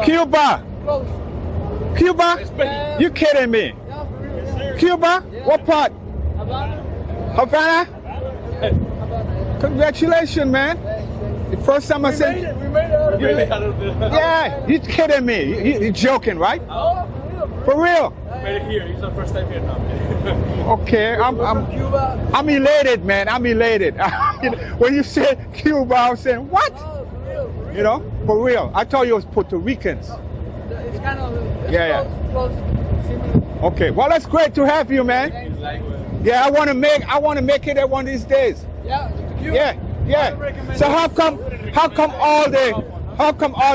Cuba. Close. Cuba? Yeah. You kidding me? Yeah, for real, yeah. Cuba? Yeah. What part? Havana? Havana? Havana. Congratulations, man. The first time I said, We made it out of it. yeah, you kidding me? You joking, right? Oh, For real? Made it here. It's our first time here now. Okay, From Cuba. I'm elated, man. I'm elated. When you said Cuba, I was saying, what? Oh, for real, for real. You know, for real. I thought you was Puerto Ricans. It's kind of Yeah, close, similar. Okay, well, that's great to have you, man. Yeah, I want to make it at one of these days. Yeah, Cuba. Yeah. So how come all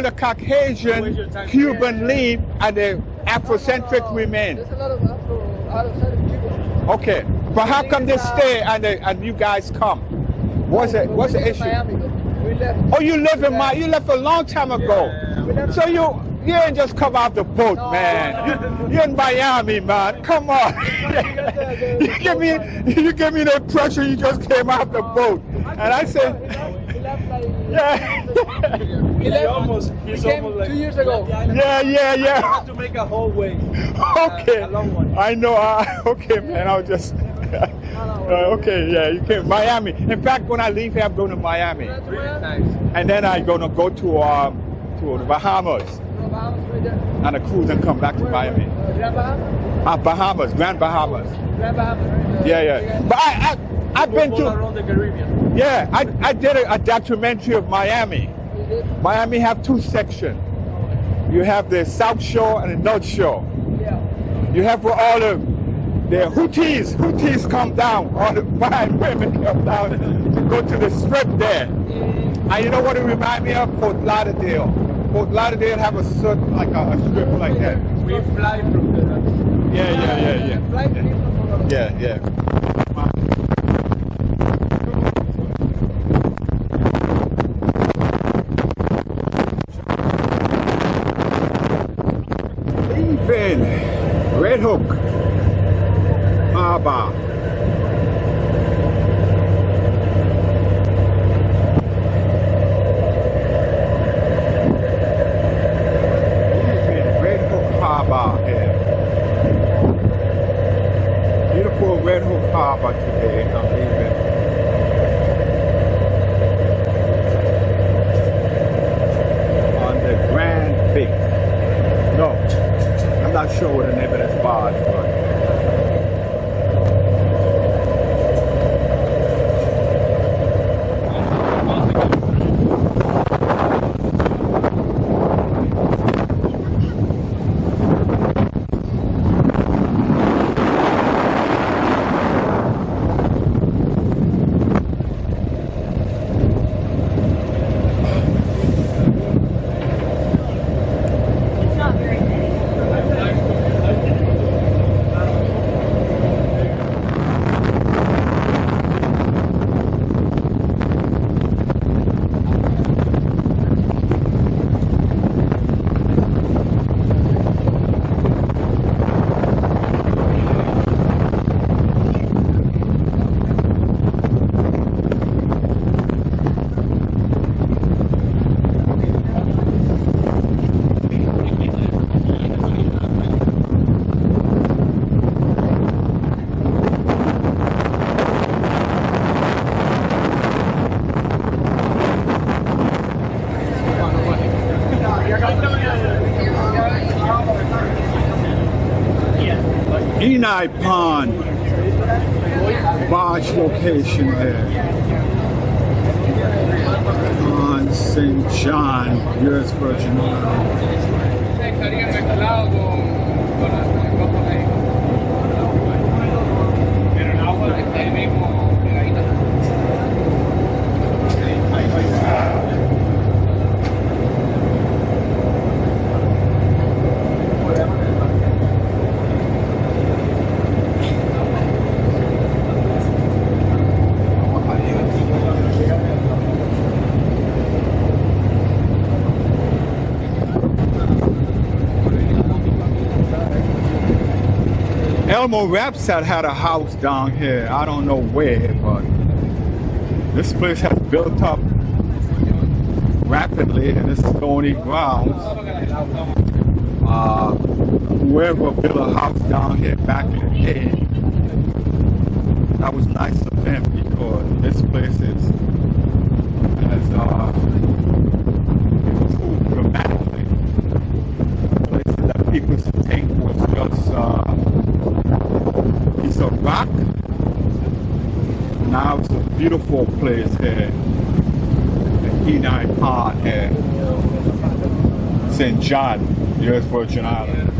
the Caucasian Cuban leave and the Afrocentric remain? There's a lot of Afro outside of Cuba. Okay, but how come they stay and you guys come? What's the issue? Miami, though. We left. Oh, you left a long time ago. So you ain't just come off the boat, No. man. You're in Miami, man. Come on. you give me the impression you just came off the boat. And I said, We left like. yeah. He left. He's He came almost like 2 years ago. Yeah. You have to make a whole way. Okay. A long one. I know. Okay, man. I was just. Okay, yeah. You came Miami. In fact, when I leave here, I'm going to Miami, Really nice. and then I'm gonna go to the Bahamas Bahamas right there. on a cruise and come back to Miami. Grand Bahamas? Bahamas, Grand Bahamas. Grand Bahamas, right there. Yeah. But I've been All to. around the Caribbean. Yeah, I did a documentary of Miami. You did? Miami have two sections. You have the South Shore and the North Shore. Yeah. You have where all the Houthis come down, all the fine women come down to go to the strip there. And you know what it reminds me of? Fort Lauderdale. Fort Lauderdale have a certain, like a strip like that. We fly from the. Yeah. Flight people from Yeah. Leaving Red Hook Harbor. Leaving Red Hook Harbor here. Beautiful Red Hook Harbor today. I'm leaving. On the Grand Big. No, I'm not sure what the name of this bar is, but. Kenai Pond barge location here on St. John, U.S. Virgin Islands. Elmo Rapsat had a house down here. I don't know where, but this place has built up rapidly in this stony ground. Whoever built a house down here back in the day, that was nice of them, because this place has improved dramatically. Places that people think was just a piece of rock. Now it's a beautiful place here. The Kenai Pond here. St. John, US Virgin Islands.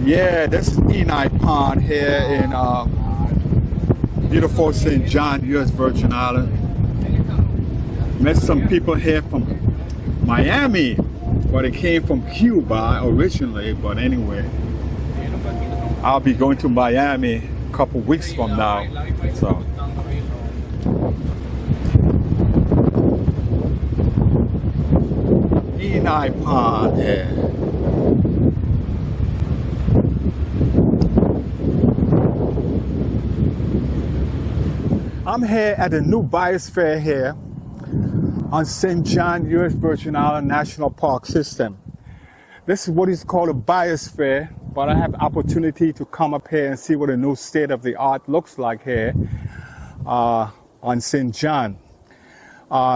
Yeah, this is Kenai Pond here in beautiful St. John, US Virgin Islands. Met some people here from Miami, but they came from Cuba originally, but anyway. I'll be going to Miami a couple weeks from now, so. Kenai Pond here. I'm here at the new biosphere here on St. John, US Virgin Island National Park System. This is what is called a biosphere, but I have opportunity to come up here and see what a new state of the art looks like here on St. John.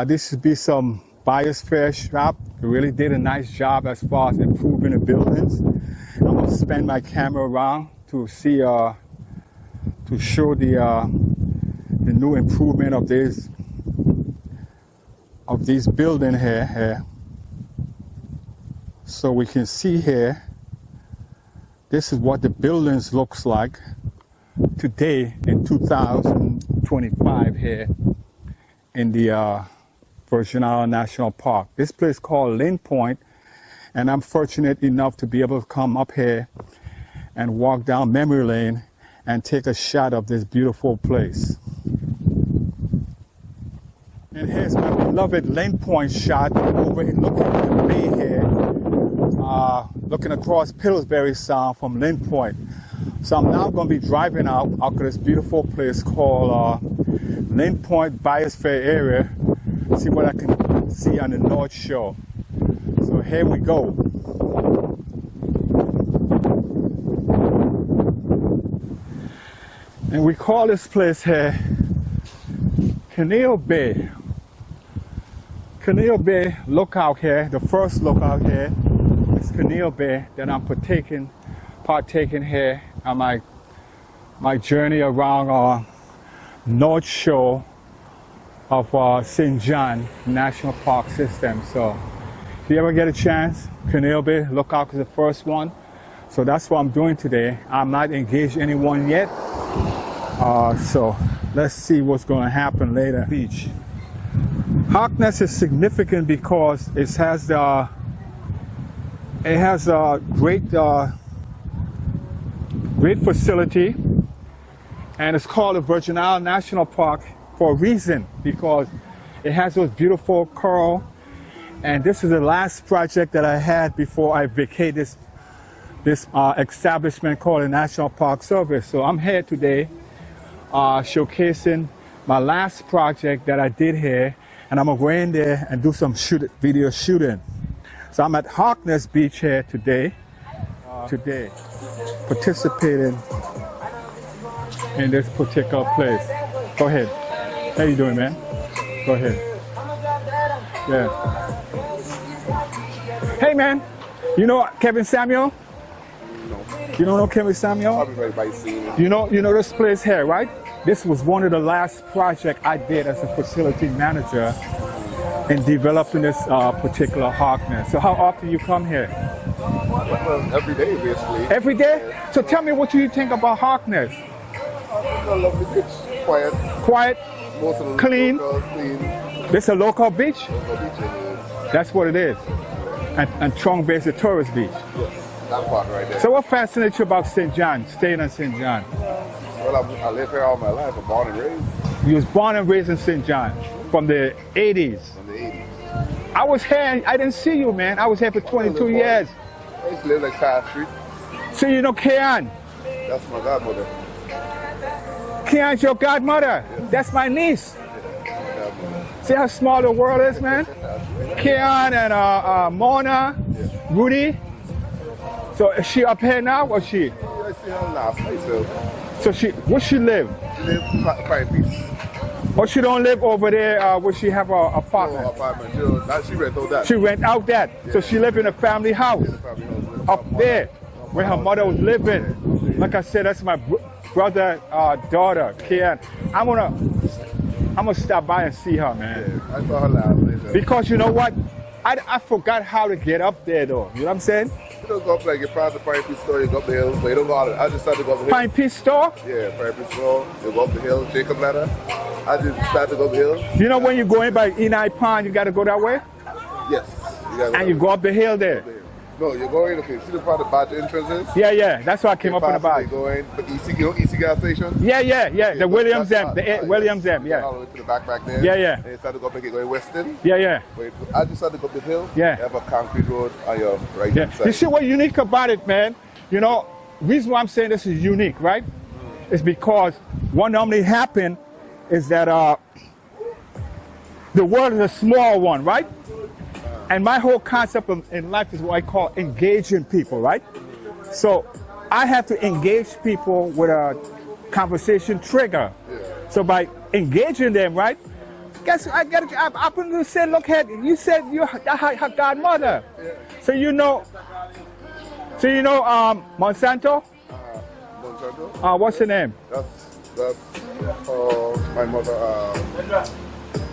This should be some biosphere shop. They really did a nice job as far as improving the buildings. I'm gonna spin my camera around to see, to show the new improvement of these buildings here. So we can see here, this is what the buildings looks like today in 2025 here in the Virgin Island National Park. This place called Lynn Point, and I'm fortunate enough to be able to come up here and walk down memory lane and take a shot of this beautiful place. And here's my beloved Lynn Point shot over here, looking at the bay here, looking across Pillsbury Sound from Lynn Point. So I'm now going to be driving out to this beautiful place called Lynn Point Biosphere area, see what I can see on the North Shore. So here we go. And we call this place here Canal Bay. Canal Bay lookout here, the first lookout here is Canal Bay that I'm partaking here on my journey around North Shore of St. John National Park System. So if you ever get a chance, Canal Bay lookout is the first one. So that's what I'm doing today. I'm not engaged anyone yet. So let's see what's going to happen later. Beach. Harkness is significant because it has a great facility, and it's called the Virgin Island National Park for a reason, because it has those beautiful coral, and this is the last project that I had before I vacate this establishment called the National Park Service. So I'm here today showcasing my last project that I did here, and I'm gonna go in there and do some video shooting. So I'm at Harkness Beach here today, participating in this particular place. Go ahead. How you doing, man? Go ahead. Yeah. Hey, man. You know Kevin Samuel? No. You don't know Kevin Samuel? Probably right by seeing him. You know this place here, right? This was one of the last projects I did as a facility manager in developing this particular Harkness. So how often you come here? Well, every day, basically. Every day? So tell me, what do you think about Harkness? I love the beach. Quiet. Quiet? Most of the Clean? clean. This a local beach? Local beach it is. That's what it is. And Trong Bay is a tourist beach. Yes, that part right there. So what fascinates you about St. John, staying in St. John? Well, I live here all my life. I'm born and raised You was born and raised in St. John from the 80s. in the 80s. I was here, I didn't see you, man. I was here for 22 years. I used to live like Car Street. So you know Kean? That's my godmother. Kean's your godmother? Yes. That's my niece. Godmother. See how small the world is, man? Keon and Mona, Rudy. So is she up here now or she? I see her last night, so. So where she live? She live Pine Peace. Or she don't live over there where she have an apartment? No apartment. She rent out that. She rent out that. Yeah. So she live in a family house In the family house. up there where her mother was living. Like I said, that's my brother, daughter, Kian. I'm gonna stop by and see her, man. Yeah, I saw her last night. So. Because you know what? I forgot how to get up there though. You know what I'm saying? You don't go up like you pass the Pine Peace store, you go up the hill, but you don't go out. I just started to go up the hill. Pine Peace store? Yeah, Pine Peace store. You go up the hill, Jacob ladder. I just started to go up the hill. You know when you go in by Enai Pond, you gotta go that way? Yes. And you go up the hill there. No, you're going, okay, see the part the Badger entrance is? Yeah. That's why I came up on the bike. You go in, but EC gas station? Yeah. The Williams M. Williams M, All yeah. the way to the back there. Yeah. And you start to go up and going western. Yeah. Wait, I just started to go up the hill. Yeah. You have a concrete road on your right Yeah. hand side. You see what's unique about it, man? You know, reason why I'm saying this is unique, right? Is because what normally happen is that the world is a small one, right? And my whole concept in life is what I call engaging people, right? So I have to engage people with a conversation trigger. So by engaging them, right? Guess I happen to say, look at you said you're her godmother. So you know Monsanto? Monsanto? What's her name? That's my mother.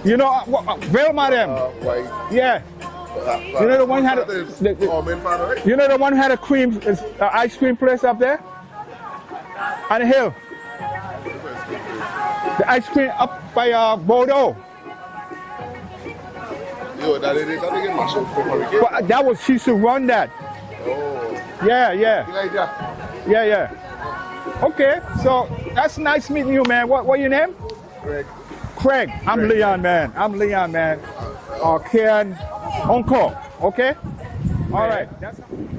You know Vilma them? White. Yeah. You know the one had you know the one who had a ice cream place up there on the hill. The ice cream up by Bordeaux. Yo, that didn't mash up for hurricane. But that was she used to run that. Oh. Yeah. Yeah. Okay, so that's nice meeting you, man. What your name? Craig. I'm Leon, man. Ken, Uncle. Okay. All right.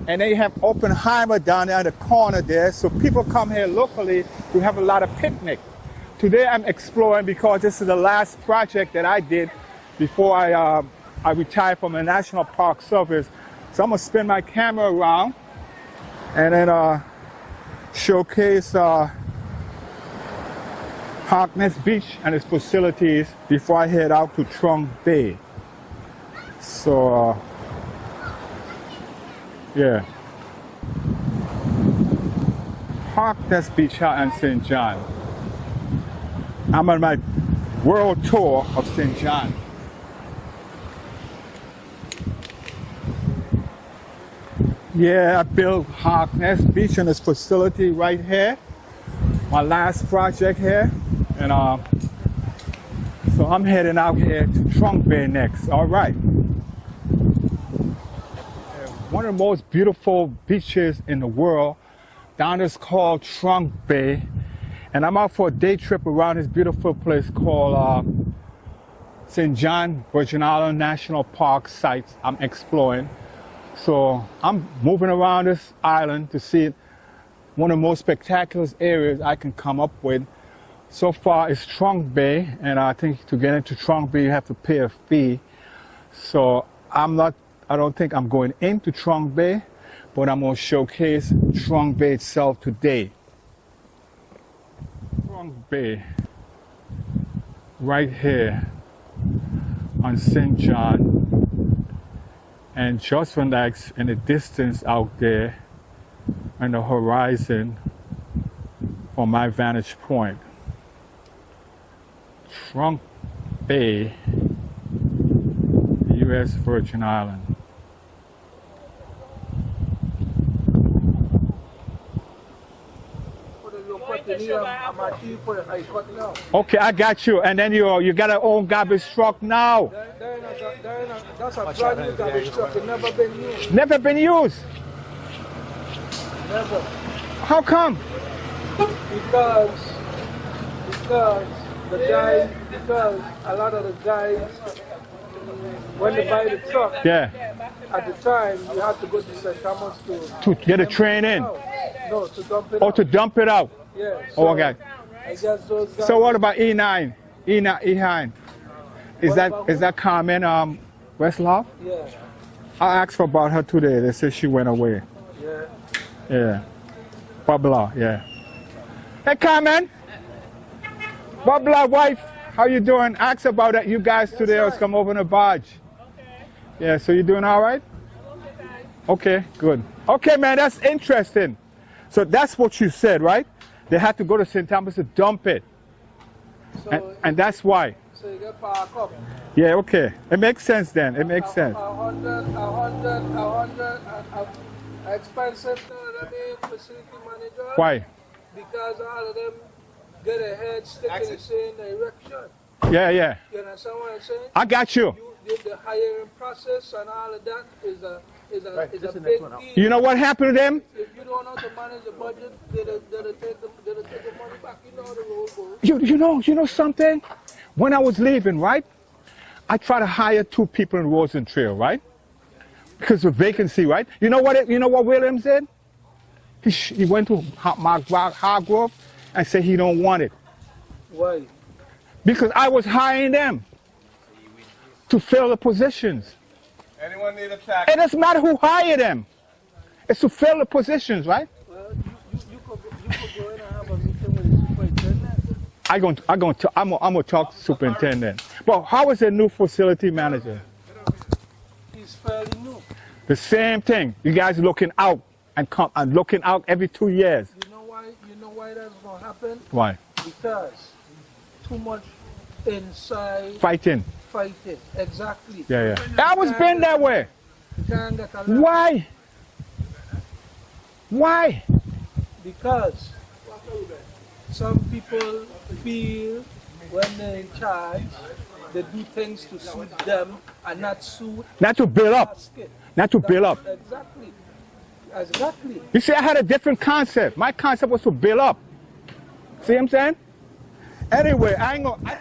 And they have Oppenheimer down there in the corner there, so people come here locally to have a lot of picnic. Today I'm exploring because this is the last project that I did before I retired from the National Park Service. So I'm gonna spin my camera around and then showcase Harkness Beach and its facilities before I head out to Trunk Bay. So yeah, Harkness Beach out in St. John. I'm on my world tour of St. John. Yeah, I built Harkness Beach and its facility right here. My last project here. And so I'm heading out here to Trunk Bay next. All right. One of the most beautiful beaches in the world down there is called Trunk Bay. And I'm out for a day trip around this beautiful place called St. John, Virgin Island National Park sites I'm exploring. So I'm moving around this island to see one of the most spectacular areas I can come up with. So far it's Trunk Bay, and I think to get into Trunk Bay you have to pay a fee. So I don't think I'm going into Trunk Bay, but I'm going to showcase Trunk Bay itself today. Trunk Bay, right here on St. John. And just when that's in the distance out there on the horizon from my vantage point, Trunk Bay, U.S. Virgin Island. Okay, I got you. And then you got your own garbage truck now. That's a brand new garbage truck. It's never been used. Never been used? Never. How come? Because a lot of the guys, when they buy the truck, Yeah. at the time you have to go to St. Thomas To get a train in? No, to dump it Or out. to dump it out? Yeah. Oh, okay. I guess those guys. So what about E9? E9? is that Carmen Westlaw? Yeah. I asked about her today. They said she went away. Yeah. Yeah. Babla, yeah. Hey Carmen. Babla wife, how you doing? Ask about that. You guys today was come over in a barge. Okay. Yeah, so you doing all right? Okay, good. Okay, man, that's interesting. So that's what you said, right? They had to go to St. Thomas to dump it. So And that's why. So you get park up. Yeah, okay. It makes sense then. It makes sense. 100, expensive to the facility manager. Why? Because all of them get a head stick in the same direction. Yeah, yeah. You understand what I'm saying? I got you. The hiring process and all of that is a big deal. You know what happened to them? If you don't know how to manage the budget, they'll take the money back. You know how the road goes. You know something? When I was leaving, right? I tried to hire 2 people in Rosen Trail, right? Because of vacancy, right? You know what Williams did? He went to Mark Hargrove and said he don't want it. Why? Because I was hiring them to fill the positions. Anyone need a tax? It doesn't matter who hired them. It's to fill the positions, right? Well, you could go in and have a meeting with the superintendent. I'm gonna talk to the superintendent. But how is the new facility manager? He's fairly new. The same thing. You guys looking out and looking out every 2 years. You know why that's gonna happen? Why? Because too much inside Fighting. Exactly. Yeah. I was been that way. You can't get a lot. Why? Why? Because some people feel when they're in charge, they do things to suit them and not suit Not to build up. basket. Not to build up. Exactly. You see, I had a different concept. My concept was to build up. See what I'm saying? Anyway, I ain't gonna...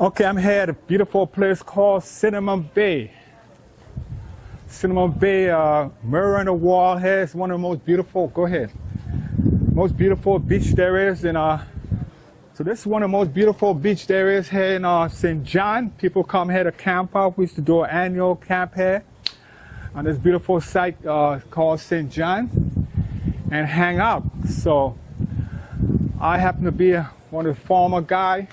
Okay, I'm here at a beautiful place called Cinnamon Bay. Cinnamon Bay, mirror on the wall here is one of the most beautiful, go ahead. Most beautiful beach there is in, so this is one of the most beautiful beach there is here in St. John. People come here to camp out. We used to do an annual camp here on this beautiful site called St. John and hang out. So I happen to be one of the former guy.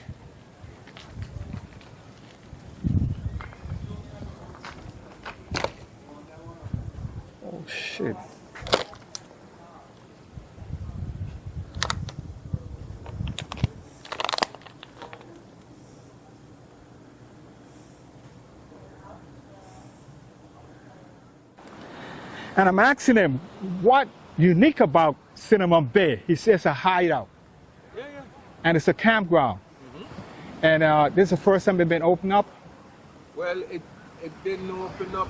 Oh shit. And I'm asking him, what unique about Cinnamon Bay? He says a hideout. Yeah. And it's a campground. And this is the first time they've been opened up? Well, it didn't open up.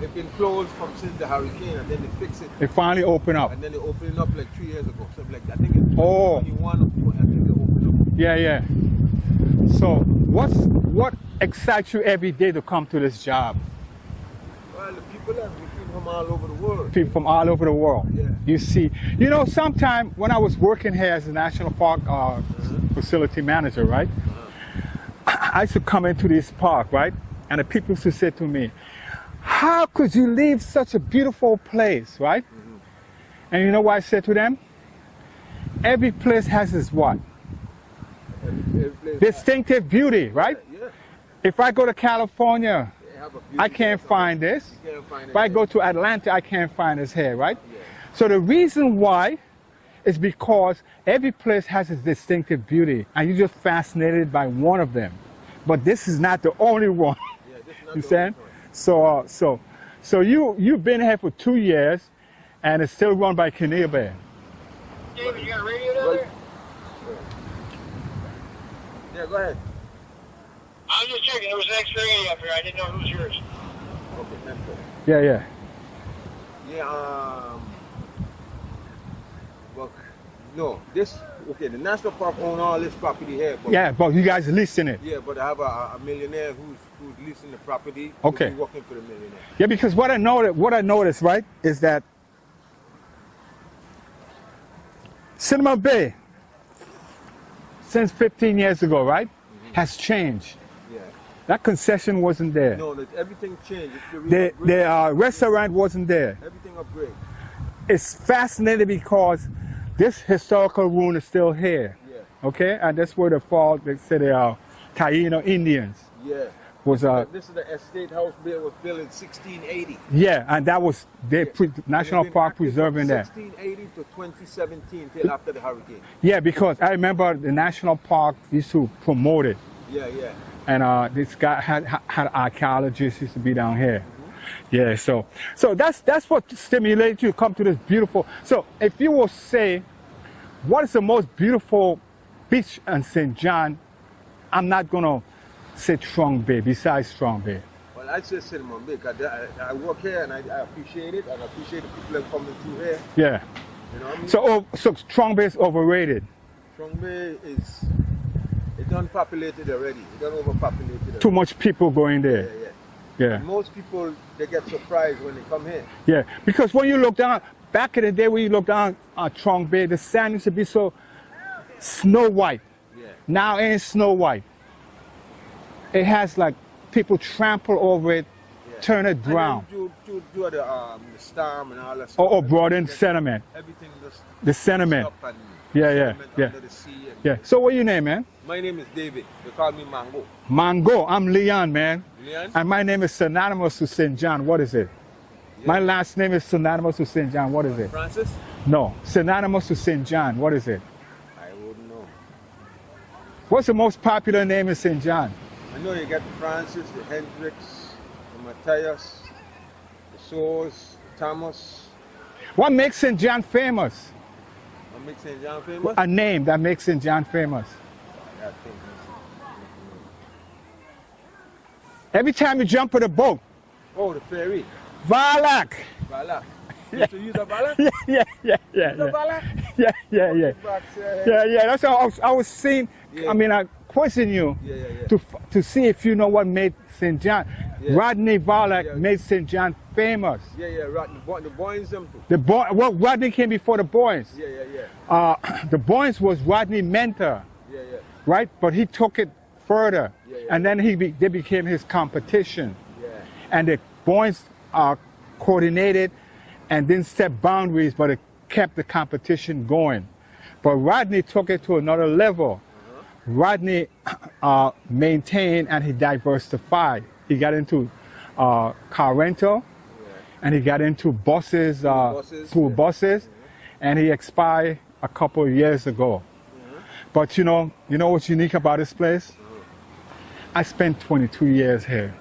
It been closed since the hurricane, and then they fixed it. It finally opened up. And then they opened it up like 3 years ago. So like I think it's 2021 Oh. or 20, I think they opened up. Yeah. So what excites you every day to come to this job? Well, the people from all over the world. People from all over the world. Yeah. You see, sometime when I was working here as a national park facility manager, right? I used to come into this park, right? And the people used to say to me, how could you leave such a beautiful place, right? And you know what I said to them? Every place has its what? Every place- Distinctive beauty, right? Yeah. If I go to California, They have a I beauty can't there. find this. You can't find it If I there. go to Atlanta, I can't find this here, right? Yeah. So the reason why is because every place has its distinctive beauty, and you're just fascinated by one of them. But this is not the only one. Yeah, this is not You the saying? only one. So you've been here for 2 years, and it's still run by Kinnear Bay. David, you got a radio down there? Yeah, go ahead. I was just checking. There was an X-ray up here. I didn't know who was yours. Okay, that's good. Yeah. Yeah, well, no, the national park own all this property here. But, Yeah, but you guys leasing it. Yeah, but I have a millionaire who's leasing the property. Okay. He's working for the millionaire. Yeah, because what I noticed, right, is that Cinnamon Bay, since 15 years ago, right, has changed. Yeah. That concession wasn't there. No, everything changed. It's The restaurant wasn't there. everything upgrade. It's fascinating because this historical ruin is still here. Yeah. Okay, and that's where they say the Taino Indians Yeah. was. This is the estate house built was built in 1680. Yeah, and that was National They've been Park active preserving from that. 1680 to 2017 till after the hurricane. Yeah, because I remember the National Park used to promote it, Yeah, yeah. and this guy had archaeologists used to be down here. Yeah, so that's what stimulated you to come to this beautiful. So if you will say, what is the most beautiful beach in St. John? I'm not gonna say Trong Bay. Besides Trong Bay. Well, I'd say Cinnamon Bay because I work here and I appreciate it, and I appreciate the people that coming through here. Yeah. You know what I mean? So Trong Bay is overrated. Trong Bay is it's unpopulated already. It's done overpopulated already. Too much people going Yeah, there. yeah. Yeah. Most people they get surprised when they come here. Yeah. Because when you look down, back in the day when you look down on Trong Bay, the sand used to be so snow white. Yeah. Now it ain't snow white. It has like people trample over it, Yeah. turn it brown, And then do the storm and all that stuff. or brought in sediment. Everything just The sediment. up and Yeah, yeah, sediment yeah. under the sea. And Yeah. So what's your name, man? My name is David. They call me Mango. Mango. I'm Leon, man. Leon? And my name is synonymous to St. John. What is it? My last name is synonymous to St. John. What is it? Francis? No. Synonymous to St. John. What is it? I wouldn't know. What's the most popular name in St. John? I know you got the Francis, the Hendricks, the Matthias, the Soers, the Thomas. What makes St. John famous? What makes St. John famous? A name that makes St. John famous. I think Every time you jump in a boat, oh, the ferry. Valak. Valak. You used to use a Valak? Yeah. Use a Yeah. Valak? Yeah. Back, Yeah. That's how I was seeing. Yeah. I mean, I question you Yeah. to see if you know what made St. John. Yeah. Rodney Valak Yeah. made St. John famous. Yeah, right. The boys them too. Rodney came before the Boynes. Yeah. The Boynes was Rodney's mentor, Yeah. right? But he took it further, Yeah. and then they became his competition. Yeah. And the Boynes coordinated and didn't set boundaries, but it kept the competition going. But Rodney took it to another level. Rodney maintained and he diversified. He got into car rental, and he got into buses, school buses, and he expired a couple of years ago. But you know what's unique about this place? I spent 22 years here.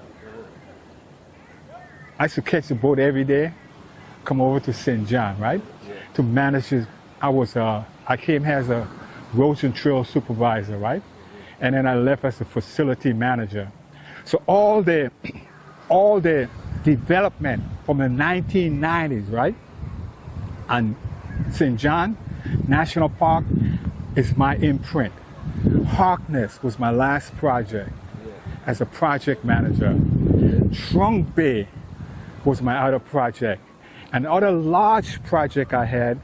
I used to catch the boat every day, come over to St. John, right? To manage his, I came here as a roads and trail supervisor, right? And then I left as a facility manager. So all the development from the 1990s, right? And St. John National Park is my imprint. Harkness was my last project as a project manager. Trong Bay was my other project. And other large project I had,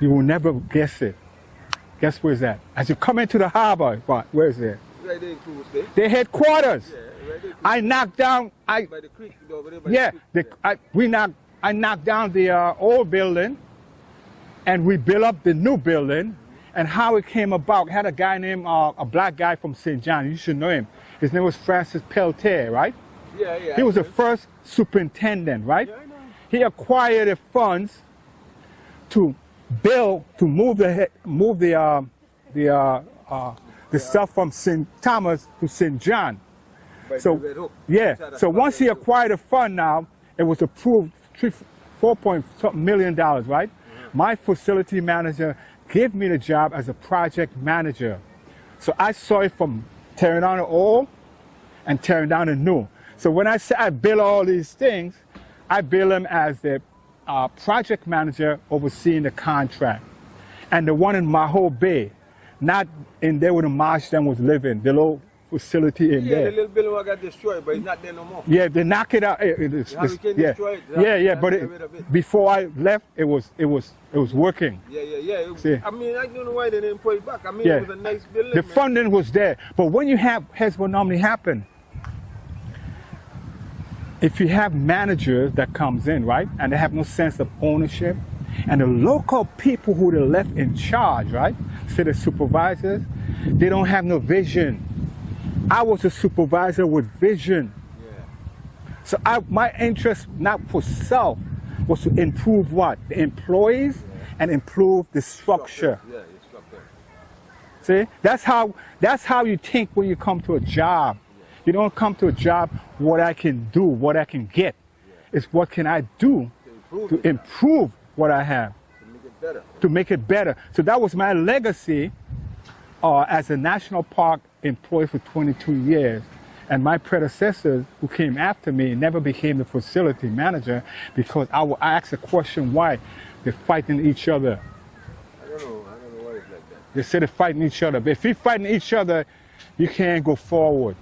you will never guess it. Guess where's that? As you come into the harbor, where is it? Right there in Cruise Bay. Their headquarters. Yeah, right there. I knocked down. By the creek, over there by the creek. I knocked down the old building, and we built up the new building. And how it came about, had a guy named a black guy from St. John. You should know him. His name was Francis Peltier, right? Yeah. He was the first superintendent, right? Yeah, I know. He acquired the funds to move the stuff from St. Thomas to St. John. By So the Red Hook. yeah, Inside the so once he Red Hook. acquired the fund, now it was approved $4 million, right? My facility manager gave me the job as a project manager. So I saw it from tearing down the old and tearing down the new. So when I say I build all these things, I build them as the project manager overseeing the contract. And the one in Maho Bay, not in there where the Marshden was living, the little facility in Yeah, there. the little building got destroyed, but it's not there no more. Yeah, they knock it out. hurricane Yeah, destroyed it. yeah, but Get rid of it. before I left, it was working. Yeah. See. I mean, I don't know why they didn't put it back. I mean, Yeah. it was a nice building. The man. funding was there, but when you have, here's what normally happen. if you have managers that comes in, right, and they have no sense of ownership, and the local people who they left in charge, right, say the supervisors, they don't have no vision. I was a supervisor with vision. So my interest, not for self, was to improve what? The employees and improve the structure. Yeah, the structure. See, that's how you think when you come to a job. You don't come to a job what I can do, what I can get. It's what can I do to improve what I have. To make it better. To make it better. So that was my legacy as a national park employee for 22 years. And my predecessors who came after me never became the facility manager because I asked the question why they're fighting each other. I don't know why it's like that. They say they're fighting each other. But if you're fighting each other, you can't go forward.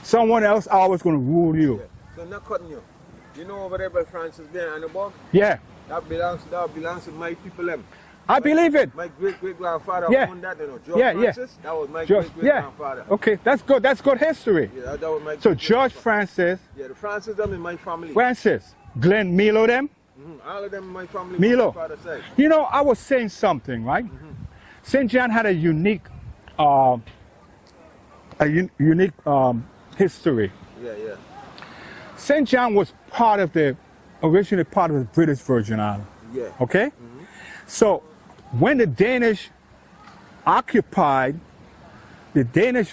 Someone else always going to rule you. Yeah. So I'm not cutting you. You know over there by Francis Bay and above? Yeah, That belongs to my people them. I believe it. My great-great-grandfather Yeah. owned that, you know. George Francis, that was my great-great-grandfather. Okay, that's good. That's good history. Yeah, that was my So George Francis, Yeah, the Francis them in my family. Glenn Milo them. All of them in my family. Milo. My father's side. You know, I was saying something, right? St. John had a unique history. Yeah. St. John was originally part of the British Virgin Islands. Yeah. Okay? So when the Danish occupied the Danish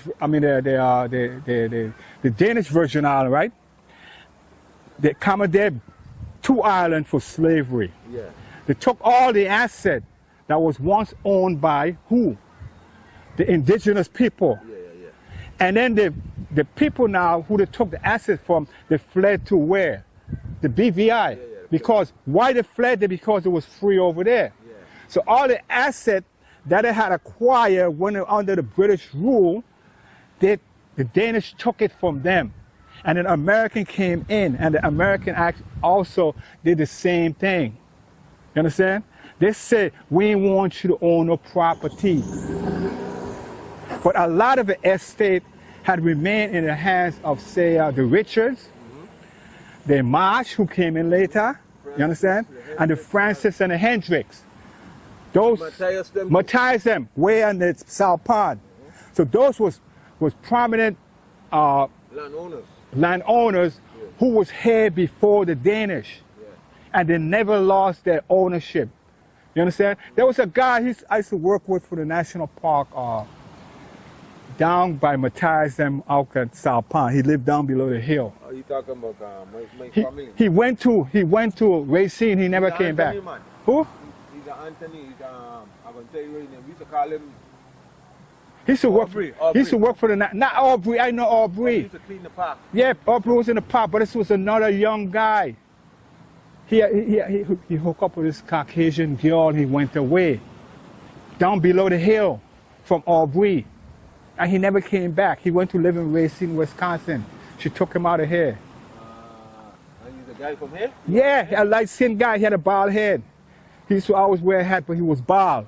Virgin Island, right? They commandeered 2 islands for slavery. Yeah. They took all the assets that was once owned by who? The indigenous people. Yeah. And then the people now who they took the assets from, they fled to where? The BVI. Because why they fled? Because it was free over there. Yeah. So all the assets that they had acquired when they were under the British rule, the Danish took it from them. And then American came in, and the American also did the same thing. You understand? They said, we want you to own no property. But a lot of the estate had remained in the hands of, say, the Richards, the Marsh, who came in later, you understand? And the Francis and the Hendricks. Those Matthias them way on the South Pond. So those was prominent landowners who was here before the Danish. And they never lost their ownership. You understand? There was a guy I used to work with for the National Park down by Matthias them out at South Pond. He lived down below the hill. Are you talking about my family? He went to Racine, he never came back. Man. Who? He's Anthony, I'm going to tell you his name. We used to call him He used to work Aubrey. He used to work for the not Aubrey, I know He Aubrey. used to clean the park. Yeah, Aubrey was in the park, but this was another young guy. He hooked up with this Caucasian girl, he went away. Down below the hill from Aubrey. And he never came back. He went to live in Racine, Wisconsin. She took him out of here. And he's the guy from here? Yeah, a light-skinned guy. He had a bald head. He used to always wear a hat, but he was bald.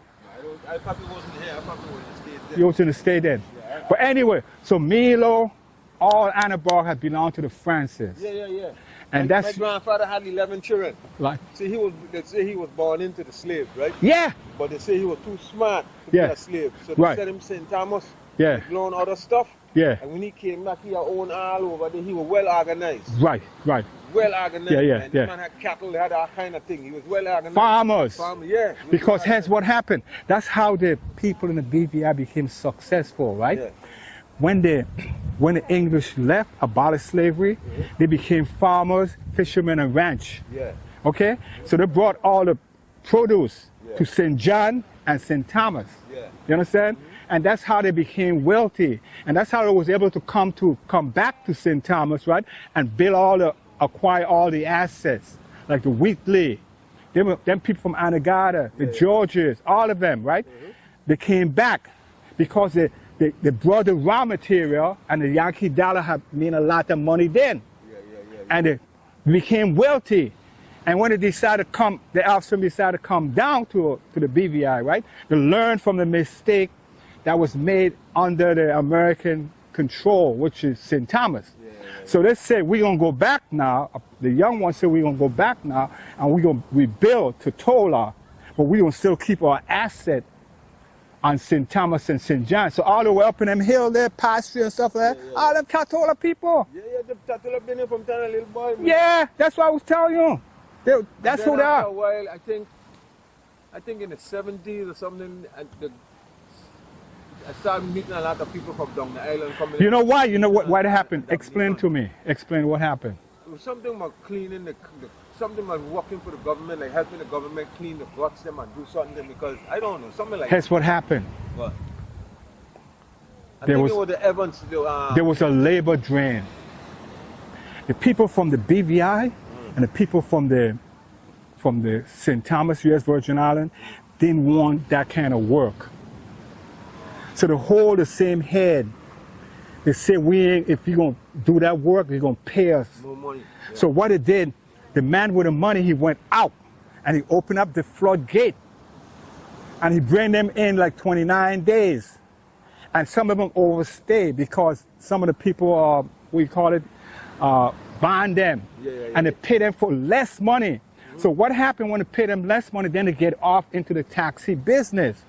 I probably wasn't here. I probably was in the States then. He was in the state then. Yeah. But anyway, so Milo, all Annabelle had belonged to the Francis. Yeah. And my that's grandfather had 11 children. like, See, they say he was born into the slave, right? yeah, But they say he was too smart to be a slave. So they Right. sent him St. Thomas. yeah, He learned other stuff. yeah, And when he came back, he had owned all over there. He was well organized. right. Well organized. Yeah. Man. The man had cattle, they had all kind of thing. He was well organized. Farmers. Yeah. Because here's what happened. That's how the people in the BVI became successful, right? Yeah. When the English left, abolished slavery, they became farmers, fishermen, and ranch. Yeah. Okay? So they brought all the produce to St. John and St. Thomas. Yeah. You understand? And that's how they became wealthy. And that's how they was able to come back to St. Thomas, right? And acquire all the assets, like the Wheatley, them people from Anegada, the Georges, all of them, right? They came back because they brought the raw material, and the Yankee dollar had mean a lot of money then. And they became wealthy. And when they decided to come, the offspring decided to come down to the BVI, right? To learn from the mistake that was made under the American control, which is St. Thomas. So they said, we're going to go back now. The young ones said, we're going to go back now, and we're going to rebuild Totola, but we're going to still keep our asset on St. Thomas and St. John. So all the way up in them hill there, pasture and stuff like that, all them Totola people. Yeah, the Totola been here from time a little boy. Man. Yeah, that's what I was telling you. That's who they After are. a while, I think in the 70s or something, I started meeting a lot of people from down the island coming. You know why? You know why it happened? Explain to me. Explain what happened. It was something about cleaning something about working for the government, like helping the government clean the guts them and do something because I don't know, something like That's what happened. What? I There think was- it was the Evans. There was a labor drain. The people from the BVI and the people from the St. Thomas, U.S. Virgin Island, didn't want that kind of work. So to hold the same head, they said, if you're going to do that work, you're going to pay us. no money. Yeah. So what it did, the man with the money, he went out and he opened up the floodgate and he bring them in like 29 days. And some of them overstayed because some of the people, bond them. And they pay them for less money. So what happened when they pay them less money, then they get off into the taxi business.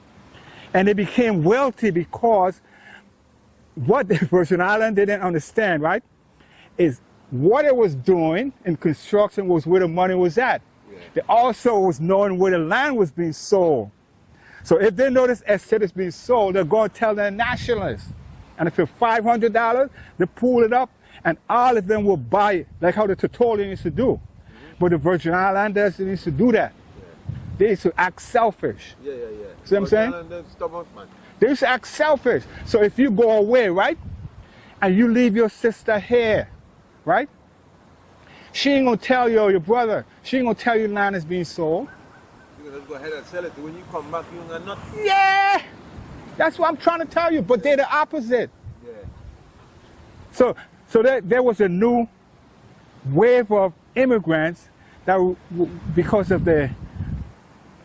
And they became wealthy because what the Virgin Island didn't understand, right, is what it was doing in construction was where the money was at. Yeah. They also was knowing where the land was being sold. So if they notice estate is being sold, they're going to tell their nationalists. And if it's $500, they pull it up and all of them will buy it, like how the Tertullian used to do. But the Virgin Islanders didn't used to do that. They used to act selfish. Yeah. See what I'm saying? Stubborn, man. They used to act selfish. So if you go away, right, and you leave your sister here, right, she ain't going to tell you or your brother, she ain't going to tell you land is being sold. You can just go ahead and sell it. When you come back, you ain't got nothing. Yeah, that's what I'm trying to tell you, but they're the opposite. Yeah. So there was a new wave of immigrants that because of the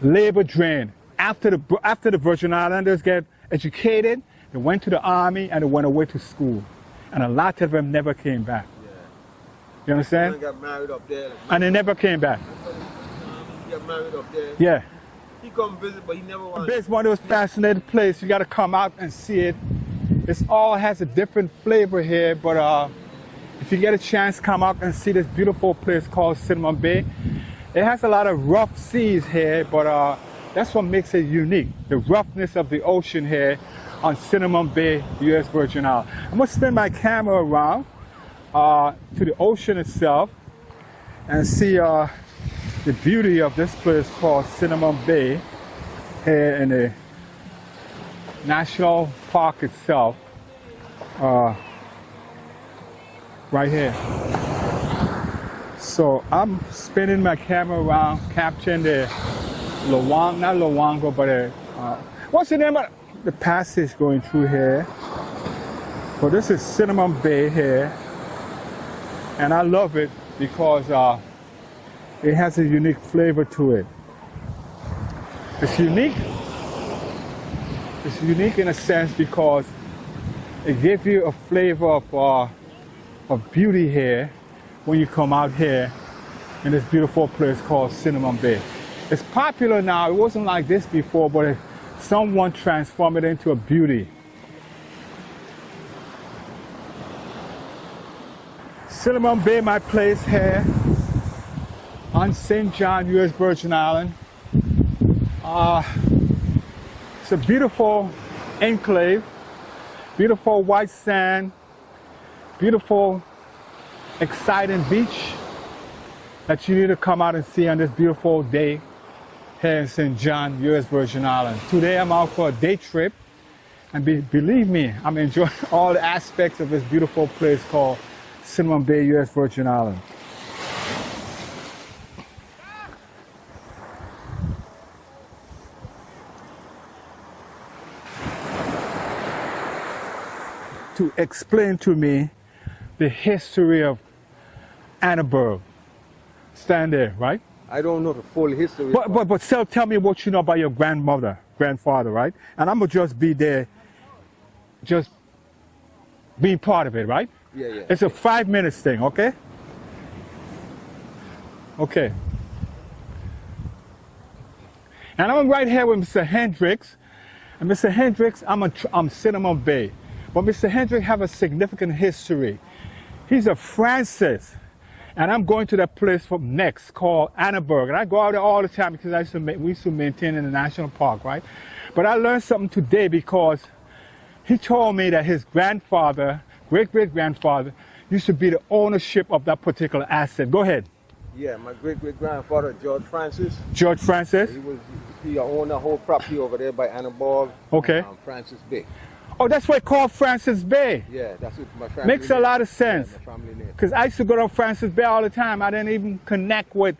labor drain. After the Virgin Islanders get educated, they went to the army and they went away to school. And a lot of them never came back. Yeah. You understand? He got married up there. And they never came back. He got married up there. Yeah. He come visit, but he never wanted. It's one of those fascinating places. You got to come out and see it. It all has a different flavor here, but if you get a chance, come out and see this beautiful place called Cinnamon Bay. It has a lot of rough seas here, but that's what makes it unique. The roughness of the ocean here on Cinnamon Bay, U.S. Virgin Islands. I'm going to spin my camera around to the ocean itself and see the beauty of this place called Cinnamon Bay here in the National Park itself, right here. So I'm spinning my camera around, capturing the not Luongo, but what's the name of the passage going through here? Well, this is Cinnamon Bay here, and I love it because it has a unique flavor to it. It's unique. It's unique in a sense because it gives you a flavor of beauty here when you come out here in this beautiful place called Cinnamon Bay. It's popular now. It wasn't like this before, but someone transformed it into a beauty. Cinnamon Bay, my place here on St. John, U.S. Virgin Island. It's a beautiful enclave, beautiful white sand, beautiful, exciting beach that you need to come out and see on this beautiful day here in St. John, U.S. Virgin Islands. Today I'm out for a day trip, and believe me, I'm enjoying all the aspects of this beautiful place called Cinnamon Bay, U.S. Virgin Islands. To explain to me the history of Annenberg. Stand there, right? I don't know the full history. But still tell me what you know about your grandfather, right? And I'm gonna just be there, just being part of it, right? Yeah, yeah. It's a 5 minutes thing, okay? Okay. And I'm right here with Mr. Hendricks. And Mr. Hendricks, I'm Cinnamon Bay. But Mr. Hendricks have a significant history. He's a Francis. And I'm going to that place from next called Annenberg. And I go out there all the time because we used to maintain in the national park, right? But I learned something today because he told me that his grandfather, great-great-grandfather, used to be the ownership of that particular asset. Go ahead. Yeah, my great-great-grandfather, George Francis. George Francis? He owned a whole property over there by Annenberg. Okay. Francis Bay. Oh, that's why it's called Francis Bay. Yeah, that's what my family Makes a lot of sense. Yeah, my family name. Because I used to go to Francis Bay all the time. I didn't even connect with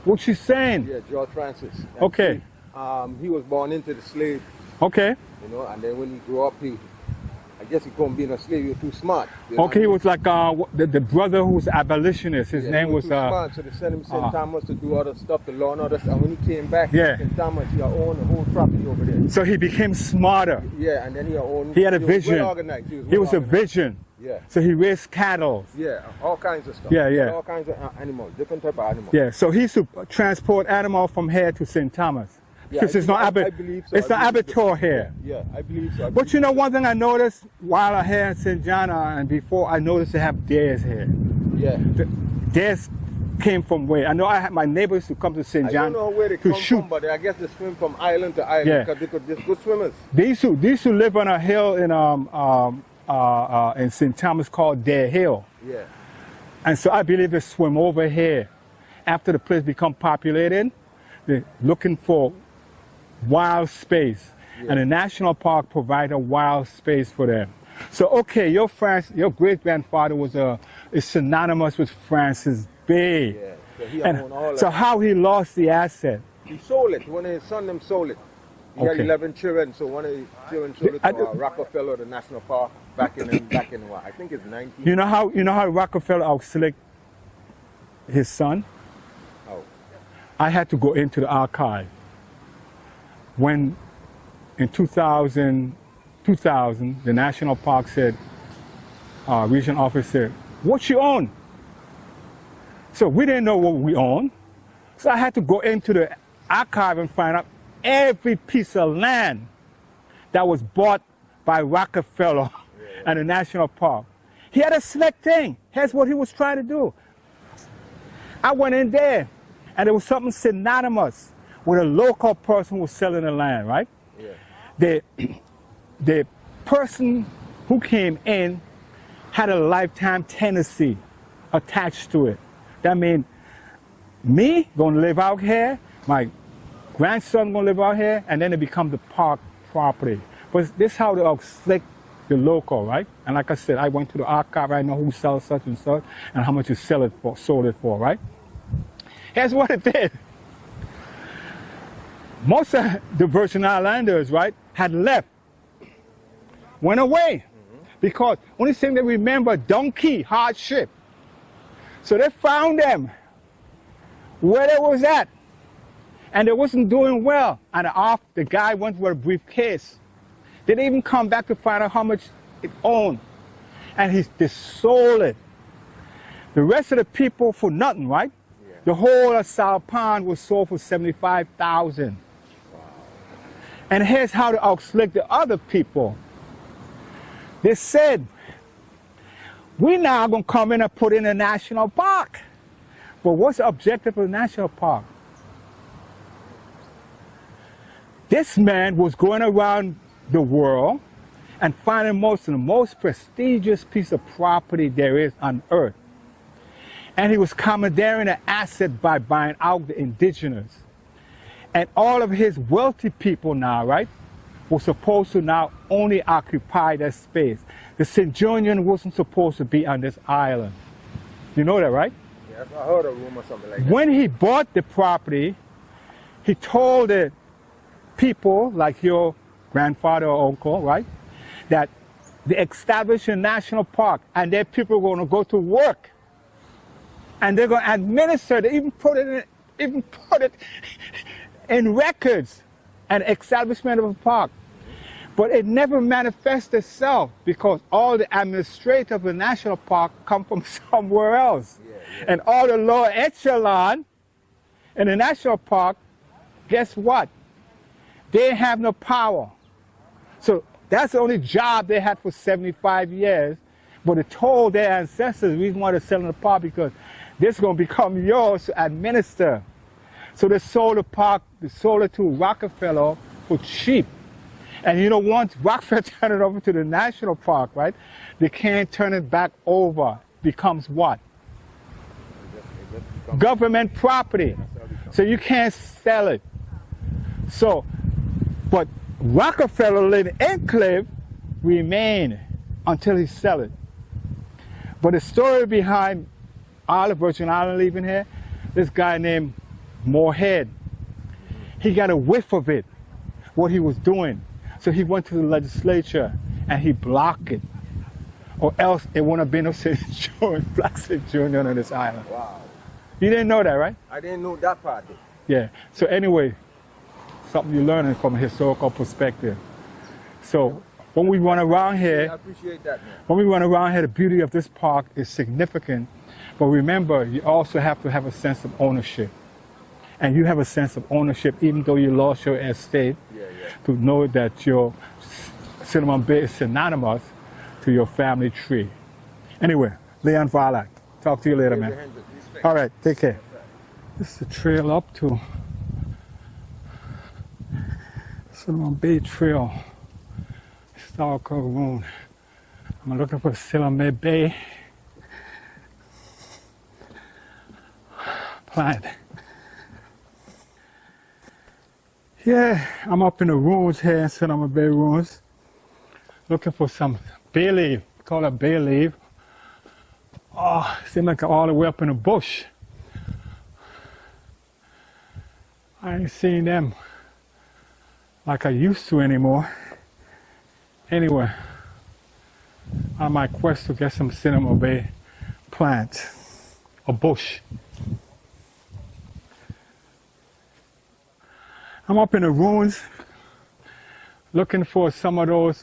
what she's saying. Yeah, George Francis. And Okay. He was born into the slave, Okay. you know, and then when he grew up, I guess he couldn't be in a slave, he was too smart. Okay, he was like the brother who was abolitionist. His name was... too smart, so they sent him to St. Thomas to do other stuff, the law and other stuff. And when he came back to St. Thomas, he owned the whole property over there. So he became smarter. Yeah, and then he owned... He had a was vision. well organized. He was a vision. Yeah. So he raised cattle. Yeah, all kinds of stuff. Yeah, yeah. All kinds of animals, different type of animals. Yeah, so he used to transport animals from here to St. Thomas. Yeah, Because it's I believe so. It's an abattoir here. Yeah, I believe so. But you know, one thing I noticed while I'm here in St. John and before, I noticed they have dares here. Yeah. The dares came from where? I know I had my neighbors who come to St. John I don't know where they to come shoot. from, but I guess they swim from island to island Yeah. because they could just good swimmers. They used to live on a hill in St. Thomas called Dare Hill. Yeah. And so I believe they swim over here. After the place become populated, they're looking for wild space. Yeah. And the national park provide a wild space for them. So okay, your great-grandfather is synonymous with Francis Bay. Yeah. So he And owned all so that. how he lost the asset? He sold it. One of his sons them sold it. He had Okay. 11 children, so one of his children sold it I to do- Rockefeller, the national park, back in what? I think it's 19. You know how Rockefeller outslicked his son? Oh. I had to go into the archive. When in 2000, the national park said, regional office said, what you own? So we didn't know what we owned. So I had to go into the archive and find out every piece of land that was bought by Rockefeller and the national park. He had a slick thing. Here's what he was trying to do. I went in there and there was something synonymous with a local person who was selling the land, right? Yeah. The person who came in had a lifetime tenancy attached to it. That means me gonna live out here, my grandson gonna live out here, and then it becomes the park property. But this is how they slick the local, right? And like I said, I went to the archive, I know who sells such and such, and how much you sold it for, right? Here's what it did. Most of the Virgin Islanders, right, had left, went away, because only thing they remember, donkey, hardship. So they found them where they was at, and they wasn't doing well. And the guy went with a briefcase. They didn't even come back to find out how much it owned, and they sold it. The rest of the people for nothing, right? Yeah. The whole of South Pond was sold for $75,000. And here's how to outslick the other people. They said, we're now going to come in and put in a national park. But what's the objective of the national park? This man was going around the world and finding the most prestigious piece of property there is on earth. And he was commandeering an asset by buying out the indigenous. And all of his wealthy people now, right, were supposed to now only occupy that space. The St. John wasn't supposed to be on this island. You know that, right? Yes, I heard a rumor something like that. When he bought the property, he told the people, like your grandfather or uncle, right, that they established a national park and their people were going to go to work. And they're going to administer it, even put it in records, an establishment of a park. But it never manifests itself because all the administrators of the national park come from somewhere else. And all the lower echelon in the national park, guess what? They have no power. So that's the only job they had for 75 years. But they told their ancestors, we want to sell in the park because this is going to become yours to administer. So they sold the park, they sold it to Rockefeller for cheap. And you know, once Rockefeller turned it over to the national park, right, they can't turn it back over. Becomes what? Government property. So you can't sell it. So, but Rockefeller living enclave remain until he sell it. But the story behind Virgin Island leaving here, this guy named Moorhead, he got a whiff of it, what he was doing. So he went to the legislature and he blocked it. Or else it wouldn't have been no St. John, Black St. John on this island. Wow. You didn't know that, right? I didn't know that part. Yeah. So anyway, something you're learning from a historical perspective. So when we run around here, I appreciate that, man. when we run around here, the beauty of this park is significant. But remember, you also have to have a sense of ownership. And you have a sense of ownership, even though you lost your estate, to know that your Cinnamon Bay is synonymous to your family tree. Anyway, Leon Varlak, talk to you later, man. All right, take care. This is the trail up to Cinnamon Bay Trail, historical ruin. I'm looking for Cinnamon Bay plant. Yeah, I'm up in the ruins here in Cinnamon Bay ruins, looking for some bay leaf. Call it bay leaf. Oh, seems like all the way up in the bush. I ain't seen them like I used to anymore. Anyway, on my quest to get some Cinnamon Bay plants, a bush. I'm up in the ruins looking for some of those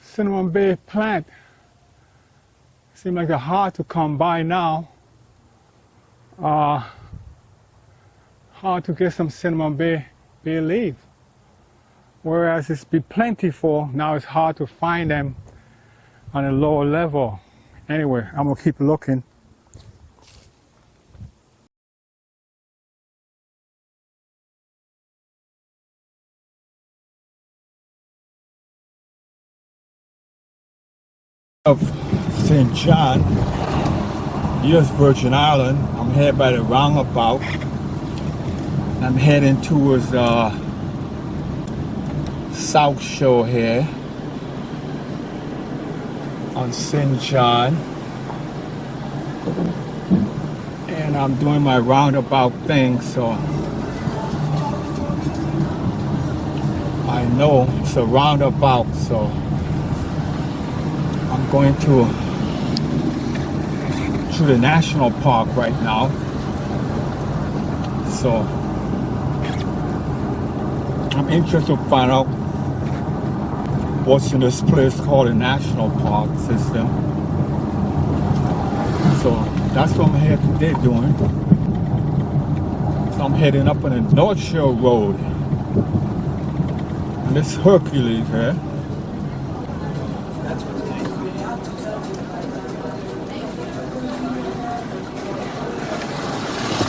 Cinnamon Bay plant. Seem like they're hard to come by now. Hard to get some Cinnamon Bay leaf. Whereas it's been plentiful, now it's hard to find them on a lower level. Anyway, I'm gonna keep looking. Of St. John, US Virgin Island. I'm here by the roundabout. I'm heading towards South Shore here on St. John, and I'm doing my roundabout thing, so I know it's a roundabout, so I'm going through the national park right now. So I'm interested to find out what's in this place called the national park system. So that's what I'm here today doing. So I'm heading up on the North Shore Road. And this Hercules here.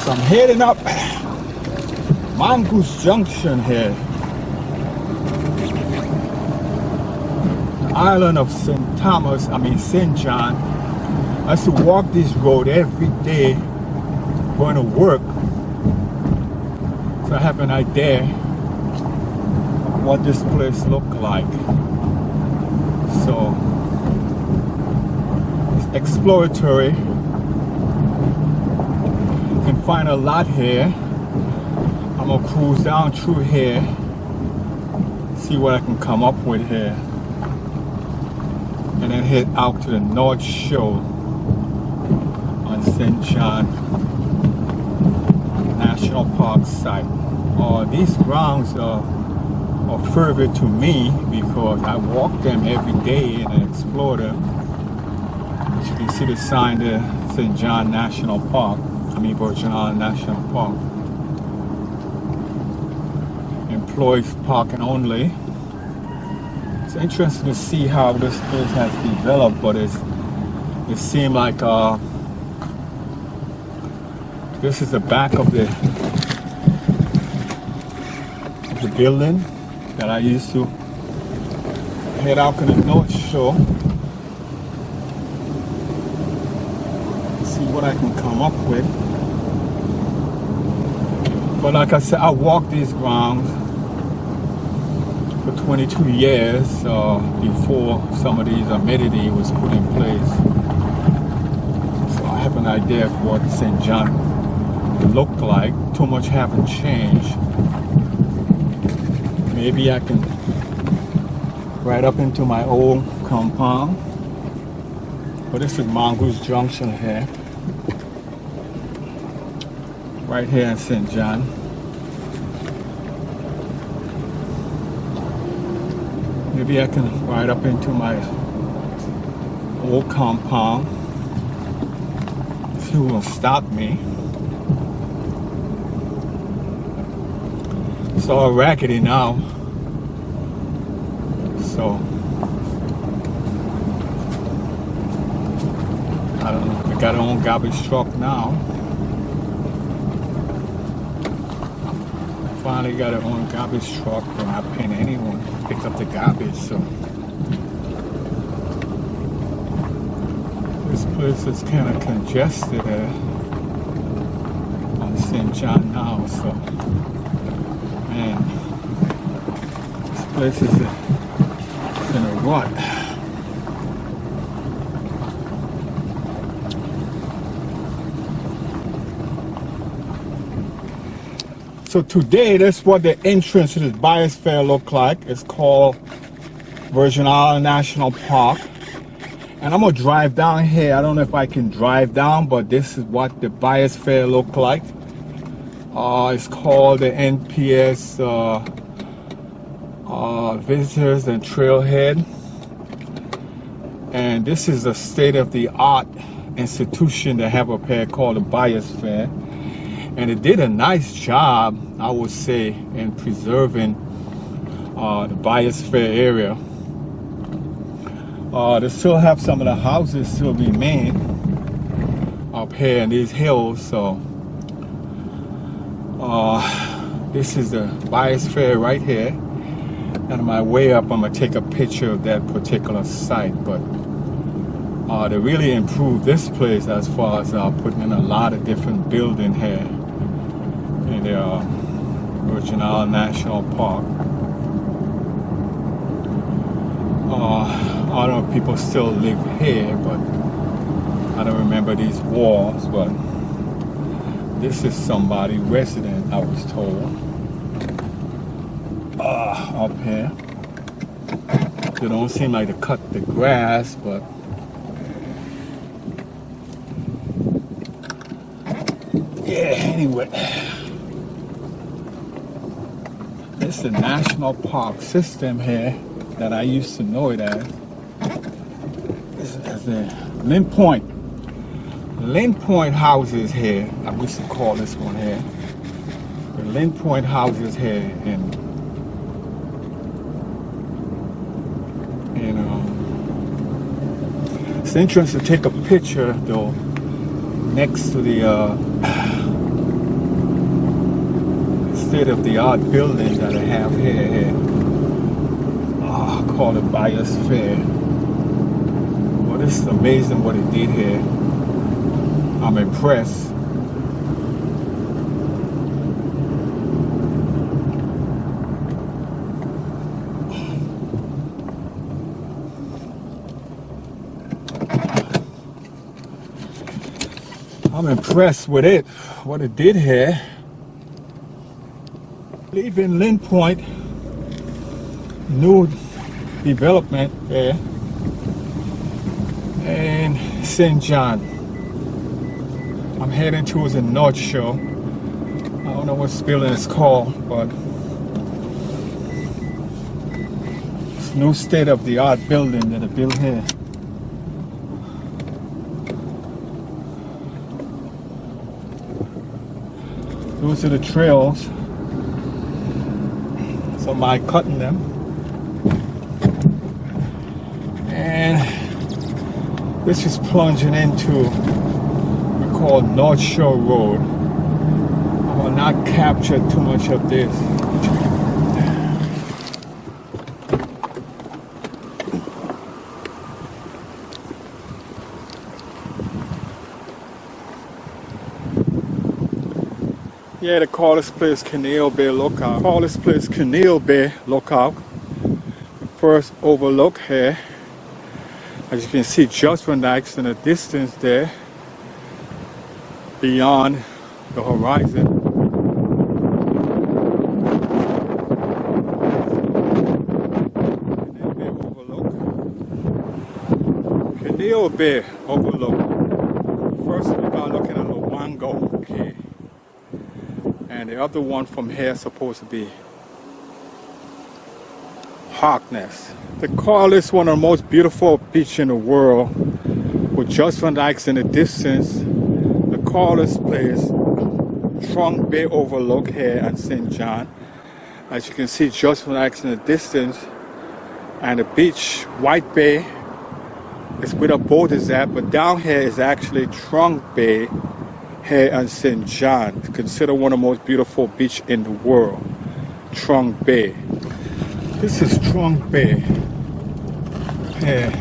So I'm heading up Mongoose Junction here. Island of St. John. I used to walk this road every day going to work. So I have an idea what this place looked like. So it's exploratory. You can find a lot here. I'm gonna cruise down through here, see what I can come up with here, and then head out to the North Shore on St. John National Park site. These grounds are or further to me because I walk them every day and I explore them. As you can see the sign there, St. John National Park, Virgin Island National Park. Employees parking only. It's interesting to see how this place has developed, but it seemed like this is the back of the building that I used to head out to the North Shore. See what I can come up with. But like I said, I walked these grounds for 22 years before some of these amenities was put in place. So I have an idea of what St. John looked like. Too much haven't changed. Maybe I can ride up into my old compound. But this is Mongoose Junction here. Right here in St. John. Maybe I can ride up into my old compound. See who will stop me. It's all raggedy now. So I don't know. They got their own garbage truck now. Finally got their own garbage truck. They're not paying anyone to pick up the garbage. So this place is kind of congested on St. John now. So man, this place is in a rut. So today, that's what the entrance to this biosphere look like. It's called Virgin Island National Park. And I'm gonna drive down here. I don't know if I can drive down, but this is what the biosphere look like. It's called the NPS Visitors and Trailhead. And this is a state-of-the-art institution they have up here called the biosphere. And it did a nice job, I would say, in preserving the biosphere area. They still have some of the houses still remain up here in these hills. So this is the biosphere right here. And on my way up, I'm gonna take a picture of that particular site. But they really improved this place as far as putting in a lot of different buildings here in the Virgin Island National Park. I don't know if people still live here, but I don't remember these walls. But this is somebody resident, I was told, up here. They don't seem like to cut the grass, but yeah, anyway. It's the national park system here that I used to know it as. This is the Lynn Point houses here. I used to call this one here. The Lynn Point houses here it's interesting to take a picture though next to the state-of-the-art building that I have here. Called a biosphere. Well, this is amazing what it did here. I'm impressed. I'm impressed with it, what it did here. Leaving Lynn Point, new development there, and St. John. I'm heading towards the North Shore. I don't know what this building is called, but new state-of-the-art building that they built here. Those are the trails. Somebody cutting them. And this is plunging into what we call North Shore Road. I will not capture too much of this. Yeah, they call this place Canal Bay Lookout. Call this place Canal Bay Lookout. The first overlook here. As you can see, just from the in the distance there, beyond the horizon. Canal Bay Overlook. First we got looking at Luango Cay. And the other one from here is supposed to be Harkness. They call this one of the most beautiful beaches in the world, with just Van Dyke's in the distance. They call this place Trunk Bay Overlook here at St. John. As you can see, just Van Dyke's in the distance, and the beach, White Bay, is where the boat is at, but down here is actually Trunk Bay here at St. John. It's considered one of the most beautiful beaches in the world. Trunk Bay. This is Trunk Bay. Here.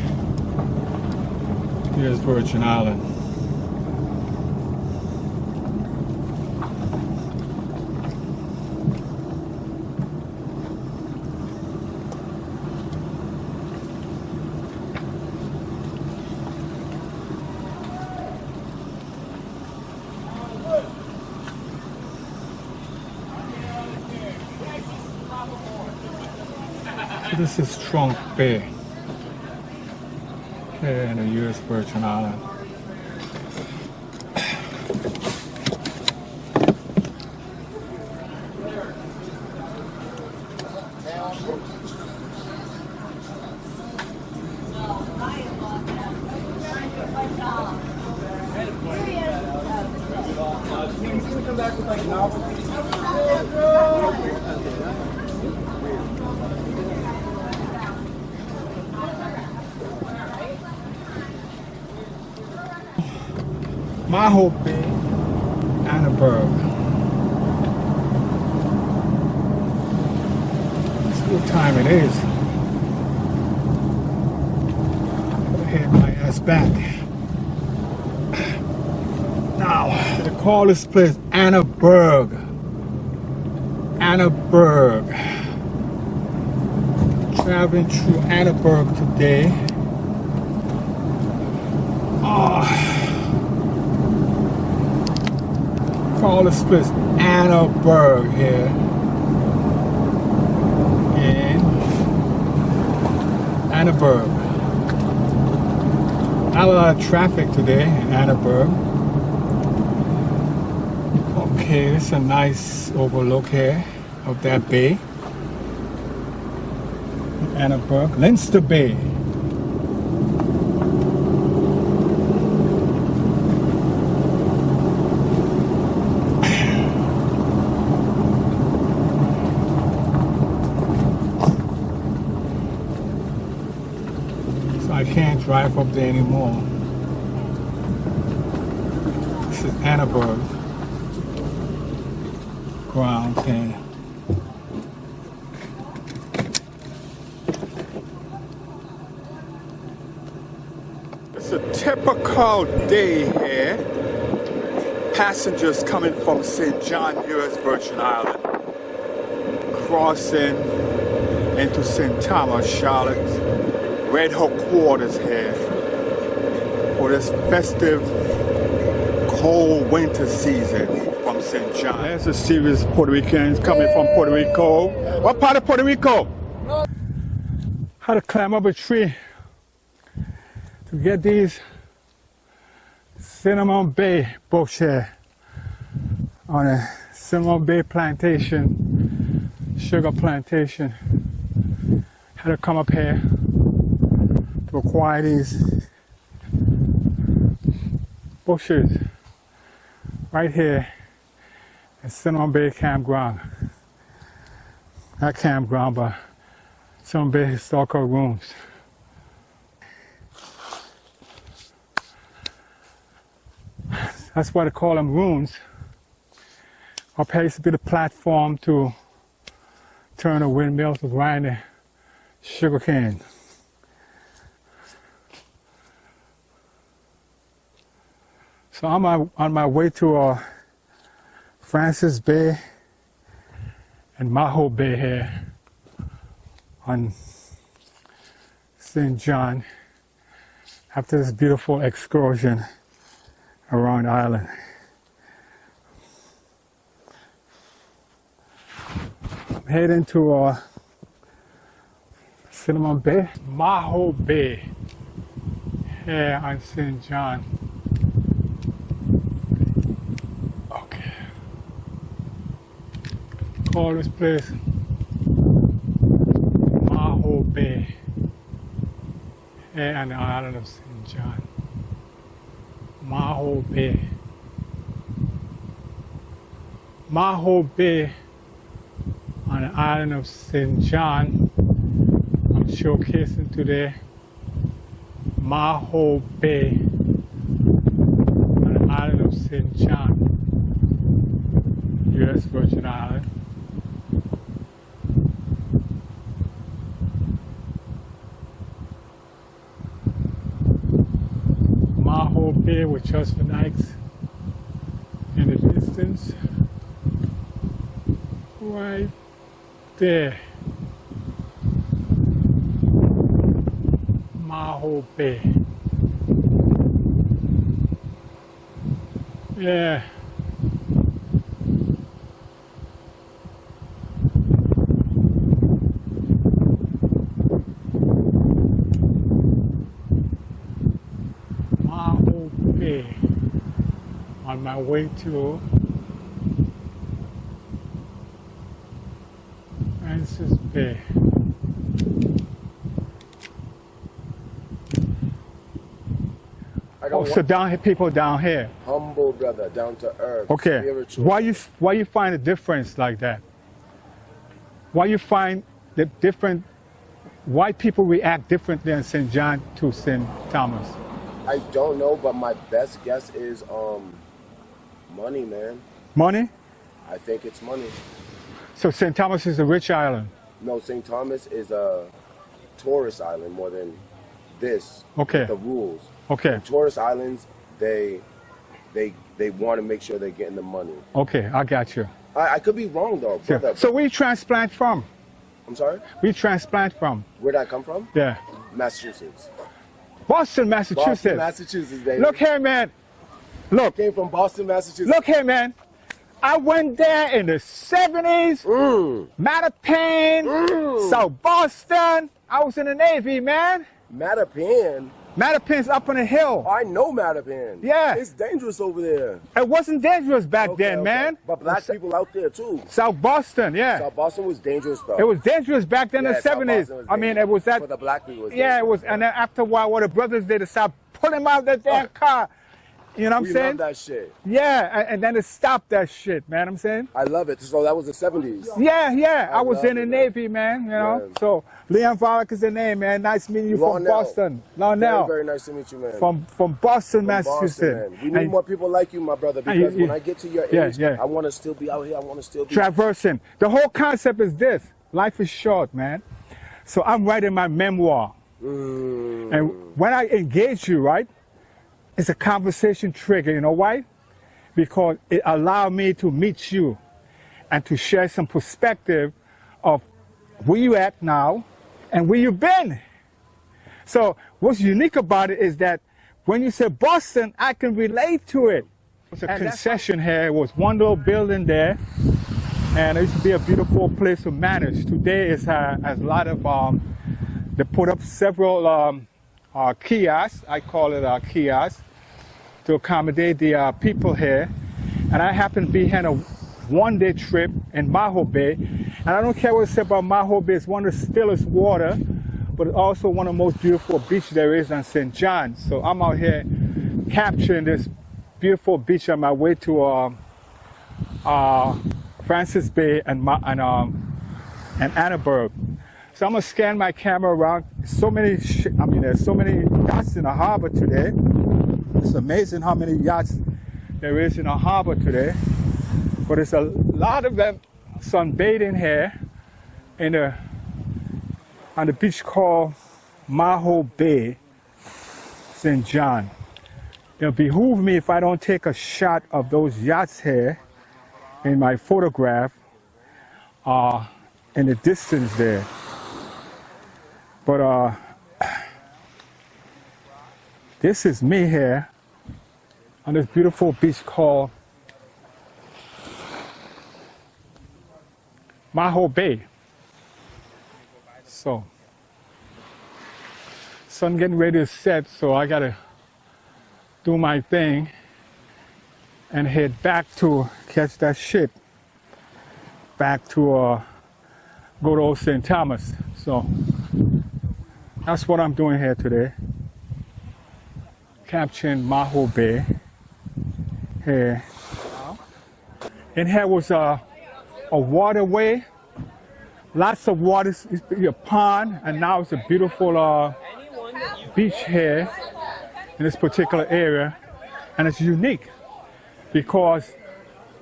Here's Virgin Island. This is Trunk Bay here in the US Virgin Island. Maho Bay, Annenberg. Let's see what time it is. I'll head my ass back. Now, they call this place Annenberg. Annenberg. Traveling through Annenberg today. Call this place Annenberg here in Annenberg. Not a lot of traffic today in Annenberg. Okay, it's a nice overlook here of that bay. Annenberg, Leinster Bay. I can't drive up there anymore. This is Annenberg ground here. It's a typical day here. Passengers coming from St. John, US Virgin Island, crossing into St. Thomas, Charlotte. Red Hook quarters here for this festive cold winter season from St. John. There's a series of Puerto Ricans coming from Puerto Rico. What part of Puerto Rico? How to climb up a tree to get these Cinnamon Bay books here on a Cinnamon Bay plantation, sugar plantation. Had to come up here to acquire these bushes right here at St.John Bay Campground. Not campground, but St.John Bay Historical Rooms. That's why they call them ruins. Up here used to be the platform to turn a windmill to grind the sugar cane. So I'm on my way to Francis Bay and Maho Bay here on St. John after this beautiful excursion around the island. I'm heading to Cinnamon Bay, Maho Bay here on St. John. Okay. Call this place Maho Bay here on the island of St. John. Maho Bay. Maho Bay on the island of St. John. I'm showcasing today Maho Bay on the island of St. John, U.S. Virgin Island. Maho Bay with just the nights in the distance, right there. Maho Bay. Yeah. Maho Bay. On my way to Francis Bay. Oh, so down here, people down here. Humble brother, down to earth. Okay. Spiritual. Why you find a difference like that? Why you find the different? Why people react differently in St. John to St. Thomas? I don't know, but my best guess is money, man. Money? I think it's money. So St. Thomas is a rich island. No, St. Thomas is a tourist island more than this. Okay. The rules. Okay. Tourist islands, they want to make sure they're getting the money. Okay, I got you. I could be wrong though, brother. Yeah. So where you transplant from? I'm sorry? Where you transplant from? Where'd I come from? Yeah. Massachusetts. Boston, Massachusetts. Boston, Massachusetts, baby. Look here, man. Look. Came from Boston, Massachusetts. Look here, man. I went there in the 70s. Mattapan, South Boston. I was in the Navy, man. Mattapan? Mattapan's up on the hill. I know Mattapan. Yeah. It's dangerous over there. It wasn't dangerous back then, man. But black people out there too. South Boston, yeah. South Boston was dangerous though. It was dangerous back then in Yeah, the South 70s. Boston was I mean, it was that. For the black people. Yeah, it was. And then after a while, what the brothers did is start pulling them out of that damn car. You know what I'm We saying? love that shit. Yeah, and then it stopped that shit, man. I'm saying. I love it. So that was the 70s. Yeah. I was love in the it, man. Navy, man. You know. Yeah. So Leon Volk is the name, man. Nice meeting you from Larnell. Boston, Larnell. Very, very nice to meet you, man. From Boston, From Massachusetts. Boston, man. We need And more people like you, my brother, because when I get to your age, yeah. I want to still be out here. I want to still be traversing. The whole concept is this: life is short, man. So I'm writing my memoir, and when I engage you, right, it's a conversation trigger. You know why? Because it allowed me to meet you and to share some perspective of where you at now and where you've been. So what's unique about it is that when you say Boston, I can relate to it. It's a concession here. It was one little building there, and it used to be a beautiful place to manage. Today it has a lot of, they put up several kiosks, I call it kiosks, to accommodate the people here. And I happen to be here on a one-day trip in Maho Bay. And I don't care what you say about Maho Bay, it's one of the stillest water but also one of the most beautiful beaches there is on St. John. So I'm out here capturing this beautiful beach on my way to Francis Bay and Annaberg. So I'm gonna scan my camera around. There's so many yachts in the harbor today. It's amazing how many yachts there is in the harbor today. But there's a lot of them sunbathing here on the beach called Maho Bay, St. John. It'll behoove me if I don't take a shot of those yachts here in my photograph in the distance there. But this is me here on this beautiful beach called Maho Bay. So, sun getting ready to set, so I gotta do my thing and head back to catch that ship back to good old St. Thomas. So that's what I'm doing here today, capturing Maho Bay here. And here was a waterway, lots of water, a pond, and now it's a beautiful beach here in this particular area. And it's unique because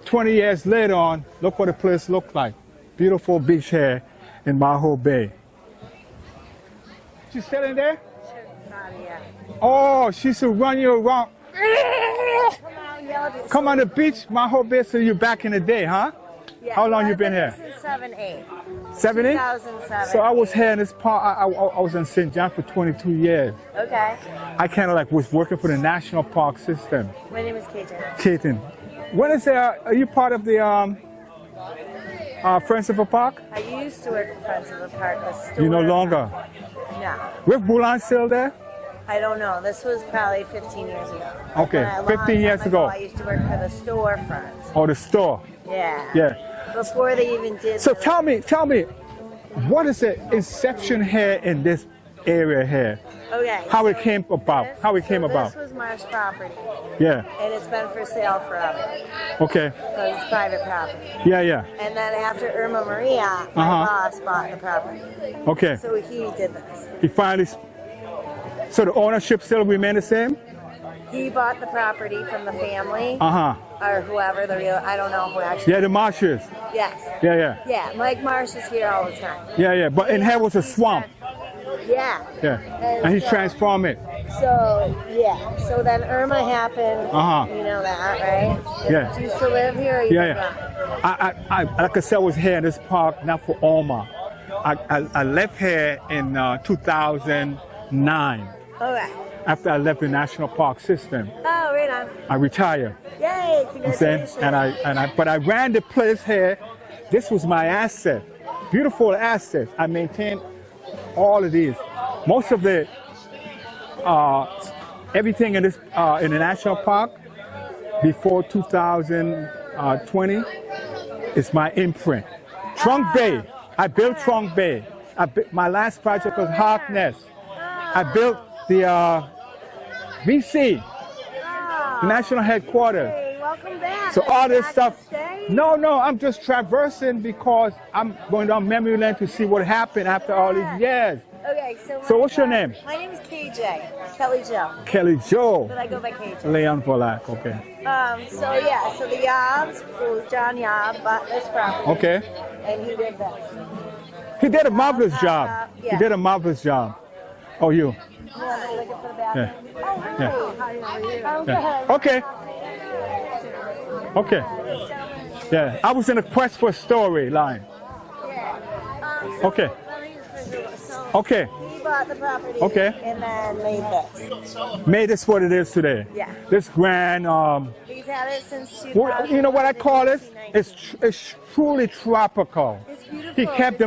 20 years later on, look what the place looked like. Beautiful beach here in Maho Bay. She's still in there? Oh, she should run you around. Come on the beach, Maho Bay, so you're back in the day, huh? Yeah. How long you been here? Since 78. 70? 2007. So I was here in this part, I was in St. John for 22 years. Okay. I kind of like was working for the National Park System. My name is Katen. Katen. When is are you part of the Friends of the Park? I used to work for Friends of the Park. The store. You no longer? No. Rick Boulan still there? I don't know. This was probably 15 years ago. Okay, A long 15 years time ago. I used to work for the storefronts. Oh, the store. Yeah. Yeah. Before they even did. So tell me, what is the inception here in this area here? Okay. How it so came about? this- How it came so about? This was Marsh property, Yeah. and it's been for sale forever. Okay. So it's private property. Yeah, yeah. And then after Irma Maria, my boss bought the property. Okay. So he did this. He finally. So the ownership still remain the same? He bought the property from the family, Uh huh. or whoever the real, I don't know who actually. Yeah, the marshes. Yes. Yeah, yeah. Yeah, Mike Marsh is here all the time. Yeah, yeah. But in here was a swamp. Yeah. Yeah. And he so- transformed it. So, yeah. So then Irma happened. Uh-huh. You know that, right? Yeah. Do you still live here? Or you Yeah, moved yeah. on? I like I said, I was here in this park not for Alma. I left here in 2009 Okay. after I left the National Park System. Oh, right on. I retired. Yay, I'm saying, congratulations. but I ran the place here. This was my asset, beautiful assets. I maintained all of these. Most of the everything in this in the national park before 2020 is my imprint. Trunk Bay. I built Trunk Bay. My last project was Harkness. I built the VC, the national headquarters. Hey, welcome back. So all this Back stuff. to stay? No, I'm just traversing because I'm going down memory lane to see what happened after all these years. Okay, So what's your name? My name is KJ, Kelly Joe, Kelly Joe. but I go by KJ. Leon Volak, okay. So yeah, so the Yobs, so John Yob bought this property. Okay. And he did this. He did a marvelous job. He yeah. did a marvelous job. Oh, you? You want to look for the bathroom? Yeah. Oh, really? Yeah. Hi, how are you? Oh, Yeah. good. Okay. Okay. Yeah. I was in a quest for a storyline. Yeah. Okay. Let me just finish it. So Okay. he bought the property. Okay. And then made this. Made this what it is today. Yeah. This grand, He's had it since 2000. you know what I call it? It's truly tropical. It's beautiful. He kept the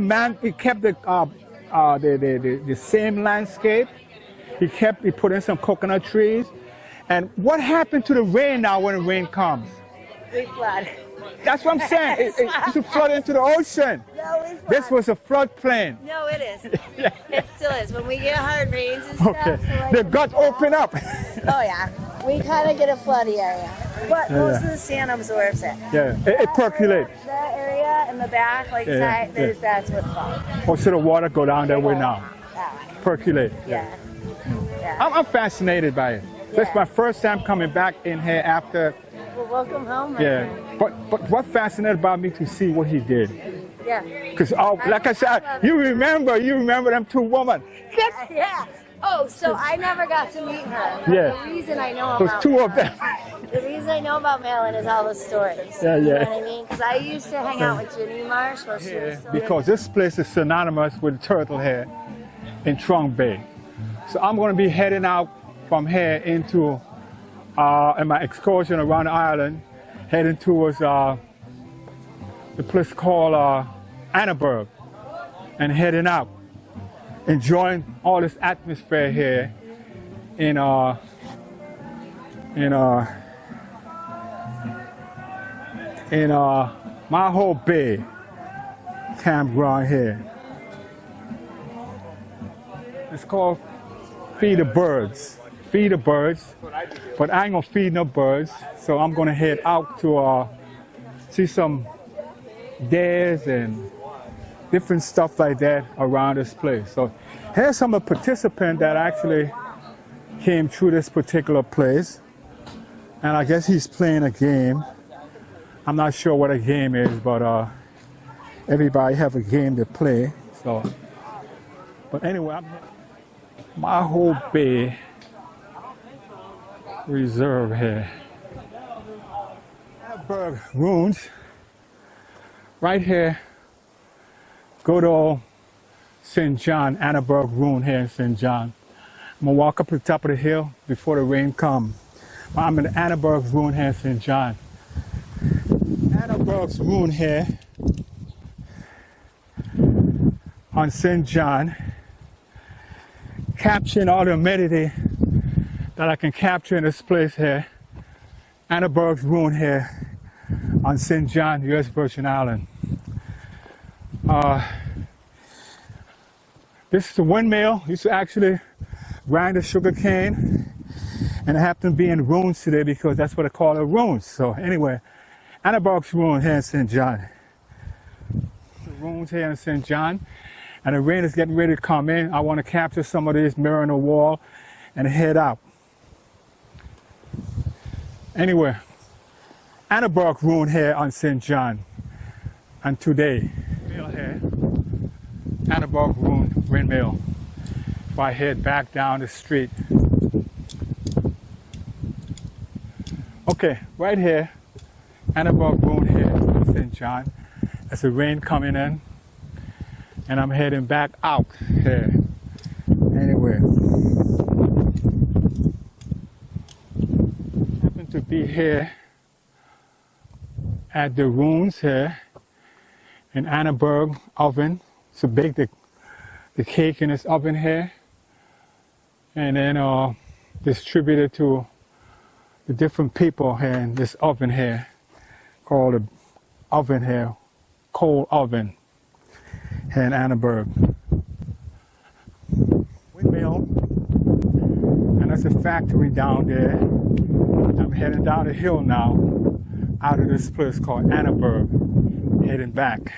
same landscape. He put in some coconut trees. And what happened to the rain now when the rain comes? We flood. That's what I'm saying. It used to flood into the ocean. No, it's This not. was a floodplain. No, it is. It still is. When we get hard rains and stuff. Okay. So like The gut open up. Oh yeah. We kind of get a floody area. But most of the sand absorbs it. Yeah, it percolates. That area in the back, like Yeah, side, that's what falls. Or should the water go down that way now? Yeah. Percolate. Yeah. Yeah. I'm fascinated by it. That's Yeah. my first time coming back in here after. Well, welcome home. my Yeah. friend. But what fascinated about me to see what he did. Yeah. Because like I said, you remember them two women. Yeah. Oh, so I never got to meet her. Yeah. The reason I know Those about two of them. The reason I know about Marilyn is all the stories. Yeah, You know yeah. what I mean? Because I used to hang out with Ginny Marsh while she was still Because this place is synonymous with turtle head in Trunk Bay. So I'm going to be heading out from here into in my excursion around the island, heading towards the place called Annaberg, and heading out, enjoying all this atmosphere here in Maho Bay campground here. It's called Feed the Birds. Feed the birds, but I ain't gonna feed no birds, so I'm gonna head out to see some dares and different stuff like that around this place. So here's some of the participants that actually came through this particular place, and I guess he's playing a game. I'm not sure what a game is, but everybody have a game to play. So, but anyway, I'm Maho Bay Reserve here. Annaberg Ruins, right here. Good old St. John, Annaberg Ruin here in St. John. I'm gonna walk up to the top of the hill before the rain comes. I'm in the Annaberg Ruin here in St. John. Annaberg's Ruin here on St. John, capturing all the humidity that I can capture in this place here. Annaberg's Ruin here on St. John, U.S. Virgin Island. This is a windmill. Used to actually grind the sugar cane, and it happened to be in ruins today because that's what I call it, ruins. So anyway, Annaberg's Ruin here in St. John. The ruins here in St. John, and the rain is getting ready to come in. I want to capture some of these, mirror on the wall, and head out. Anyway, Annaberg Ruin here on St. John, and today, here, Annaberg Ruin windmill. If I head back down the street. Okay, right here, Annaberg Ruin here in St. John. There's the rain coming in, and I'm heading back out here. Anyway, happen to be here at the ruins here in Annaberg oven to bake the cake in this oven here, and then distribute it to the different people here in this oven here, called the oven here, coal oven here in Annaberg. Windmill, and that's a factory down there. I'm heading down the hill now, out of this place called Annaberg, heading back.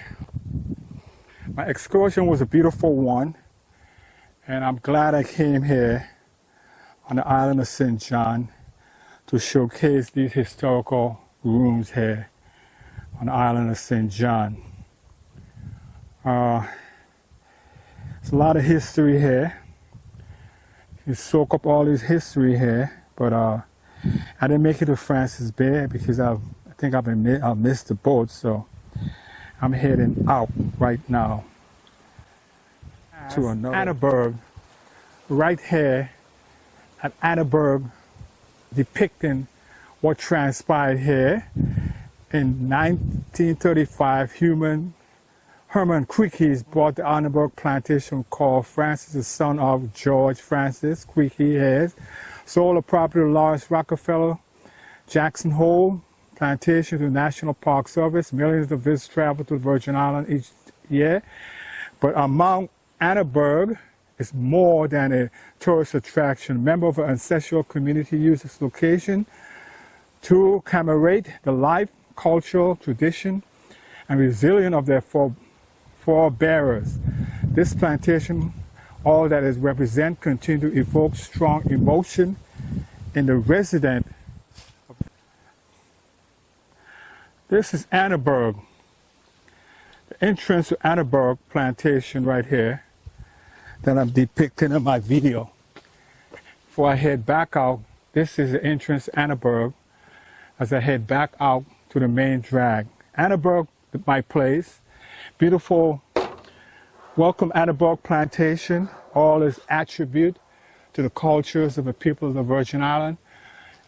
My excursion was a beautiful one, and I'm glad I came here on the island of St. John to showcase these historical rooms here on the island of St. John. There's a lot of history here. You soak up all this history here, but I didn't make it to Francis Bay because I think I'll miss the boat, so I'm heading out right now to another Annaberg, right here at Annaberg, depicting what transpired here in 1935. Herman Quickies bought the Annaberg plantation called Francis, the son of George Francis Quickie, sold the property to Lawrence Rockefeller, Jackson Hole, plantation to the National Park Service. Millions of visitors travel to the Virgin Islands each year. But Mount Annaberg is more than a tourist attraction. Members of an ancestral community use this location to commemorate the life, cultural tradition, and resilience of their forebearers. This plantation, all that is represent, continue to evoke strong emotion in the resident. This is Annaberg, the entrance to Annaberg plantation right here that I'm depicting in my video. Before I head back out, this is the entrance to Annaberg as I head back out to the main drag. Annaberg, my place, beautiful. Welcome Annaberg Plantation, all is attribute to the cultures of the people of the Virgin Islands.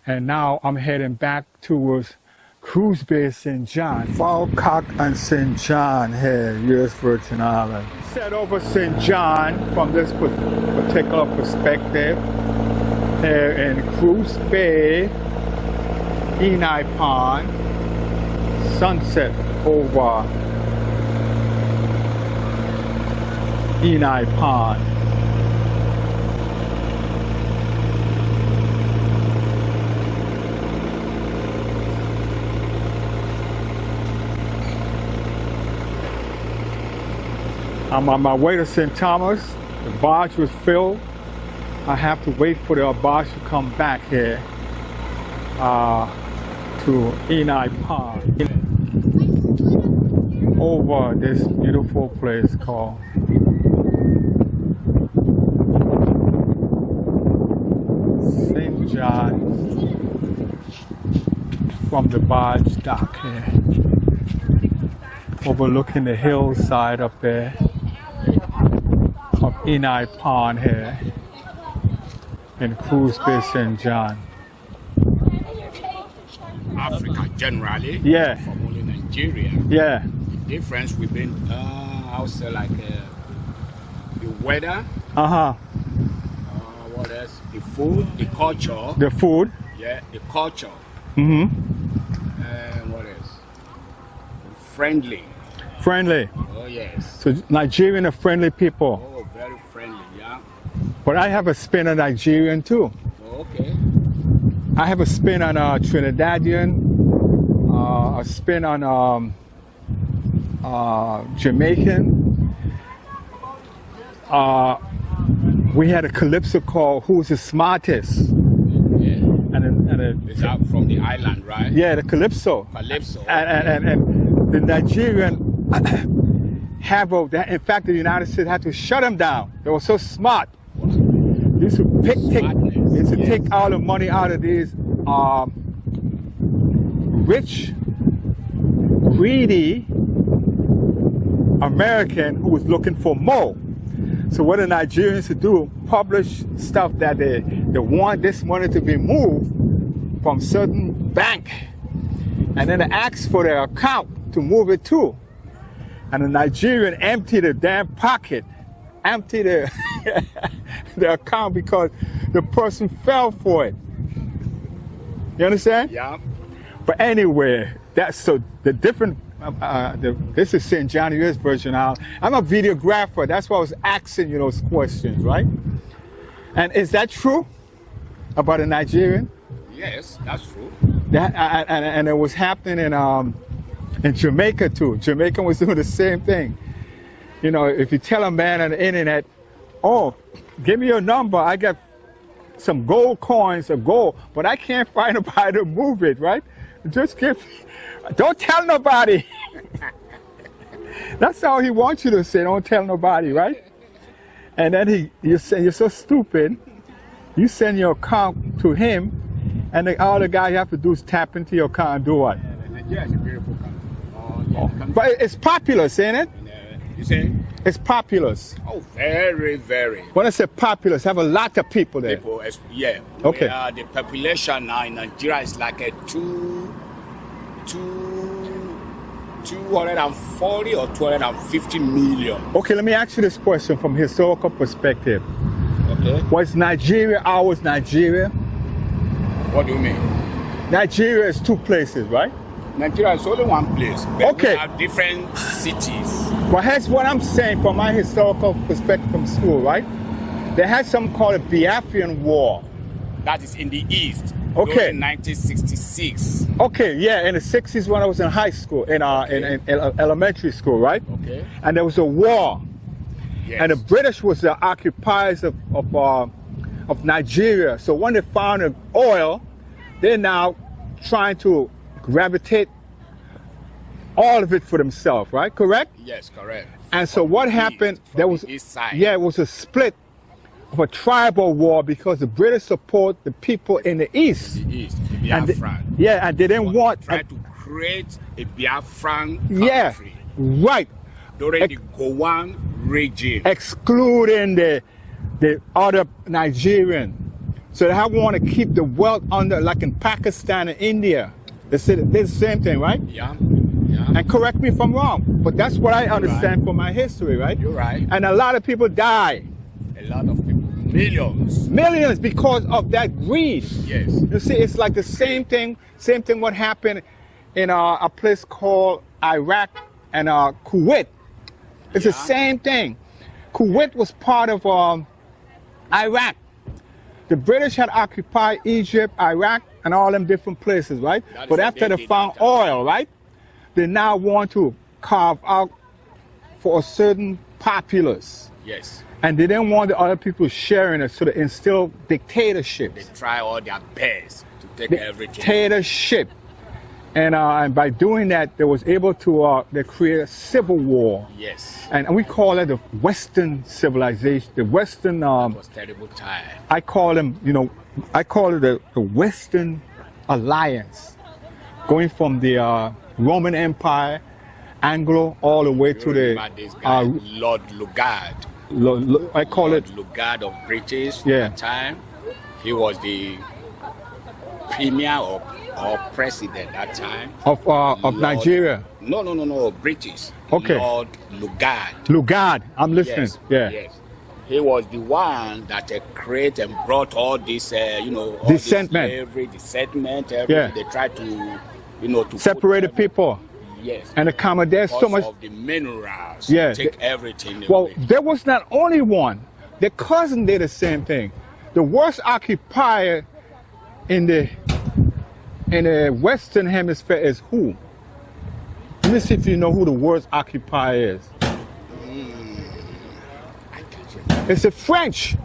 And now I'm heading back towards Cruise Bay St. John. Falkirk and St. John here, US Virgin Islands. Set over St. John from this particular perspective here in Cruise Bay, Enai Pond, sunset over Enai Pond. I'm on my way to St. Thomas. The barge was filled. I have to wait for the barge to come back here to Enai Pond over this beautiful place called St. John from the barge dock here, overlooking the hillside up there of Enai Pond here in Cruise Bay St. John. Africa generally, Yeah. from only Nigeria. Yeah. The difference we've been, I would say like the weather, what else? The food, the culture. The food. Yeah, the culture. Mm-hmm. And what else? Friendly. Friendly. Oh yes. So Nigerian are friendly people. Oh, very friendly, yeah. But I have a spin on Nigerian too. Oh, okay. I have a spin on Trinidadian, a spin on Jamaican. We had a calypso called "Who's the Smartest?" Yeah. And It's out from the island, right? yeah, the calypso. Calypso. And the Nigerian have in fact the United States had to shut them down. They were so smart. They used to take all the money out of these rich, greedy American who was looking for more. So what the Nigerians to do, publish stuff that they want this money to be moved from certain bank, and then they ask for their account to move it to. And the Nigerian empty the damn pocket, empty the account because the person fell for it. You understand? Yeah. But anyway, that's so the different. This is St. John, US Virgin Islands. I'm a videographer. That's why I was asking you those questions, right? And is that true about a Nigerian? Yes, that's true. That and it was happening in Jamaica too. Jamaican was doing the same thing. You know, if you tell a man on the internet, "Oh, give me your number. I got some gold coins of gold, but I can't find nobody to move it," right? Just don't tell nobody. That's all he wants you to say. Don't tell nobody, right? And then you say you're so stupid. You send your account to him, and all the guy you have to do is tap into your account and do what? Yeah, it's a beautiful country. But it's populous, ain't it? You say? It's populous. Oh, very, very. When I say populous, have a lot of people there. People, yeah. Okay. The population now in Nigeria is like a 240 or 250 million. Okay, let me ask you this question from historical perspective. Okay. Was Nigeria always Nigeria? What do you mean? Nigeria is 2 places, right? Nigeria is only one place, but Okay. we have different cities. Well, here's what I'm saying from my historical perspective from school, right? They had something called a Biafran War. That is in the east. Okay. During 1966. Okay, yeah, in the 60s when I was in high school, in elementary school, right? Okay. And there was a war. Yes. And the British was the occupiers of Nigeria. So when they found the oil, they're now trying to gravitate all of it for themselves, right? Correct? Yes, correct. And so what happened? From There was the east side. yeah, it was a split of a tribal war because the British support the people in the east. The east, the And Biafran. yeah, and they didn't want Try to create a Biafran yeah, country right. during the Gowon regime. Excluding the other Nigerian. So they want to keep the wealth under, like in Pakistan and India. They said the same thing, right? Yeah, yeah. And correct me if I'm wrong, but that's what I understand from my history, right? You're right. And a lot of people die, A lot of people, millions. millions, because of that greed. Yes. You see, it's like the same thing what happened in a place called Iraq and Kuwait. It's the Yeah. same thing. Kuwait was part of Iraq. The British had occupied Egypt, Iraq, and all them different places, right? That is But what after they they did found that time. oil, right? They now want to carve out for a certain populace. Yes. And they didn't want the other people sharing it, so they instilled dictatorships. They try all their best to take everything. Dictatorship. And by doing that, they was able to they create a civil war. Yes. And we call it the Western civilization, the Western, It was terrible time. I call them, I call it the Western Alliance, going from the Roman Empire, Anglo, all the way to You the, remember this guy, Lord Lugard. I call it, Lord Lugard of British Yeah. at the time. He was the premier or president at that time. of Lord- Nigeria. No, British. Okay. Lord Lugard. Lugard, I'm listening, Yes, yeah. yes. He was the one that created and brought all this, all Dissentment. this slavery, dissentment, everything. Yeah. They tried to, to Separate the put people. Yes. And accommodate because so much. of the minerals. Yeah, Take everything Well, away. there was not only one. Their cousin did the same thing. The worst occupier in the Western Hemisphere is who? Let me see if you know who the worst occupier is. I can't remember. It's the French.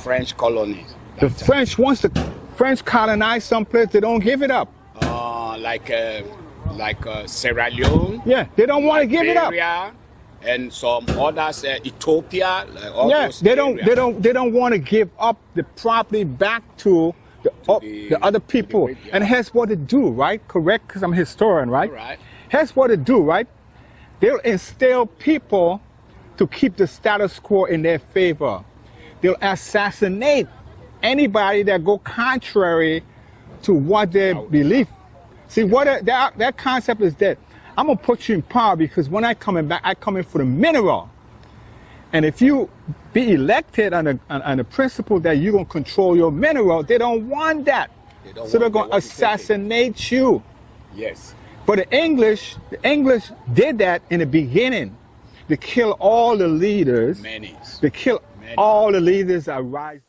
French colonies. The French, once the French colonize some place, they don't give it up. Like Sierra Leone. Yeah, they don't want to give it up. Liberia, and some others, Ethiopia. Like all Yeah, those they don't want to give up the property back to the other people. the great, yeah. And here's what they do, right? Correct, because I'm a historian, right? All right. Here's what they do, right? They'll instill people to keep the status quo in their favor. They'll assassinate anybody that go contrary to what they believe. See, that concept is that I'm gonna put you in power because when I coming back, I come in for the mineral. And if you be elected on the principle that you're gonna control your mineral, they don't want that. So they're gonna assassinate you. Yes. But the English did that in the beginning. They kill all the leaders. Many. They kill all the leaders that rise.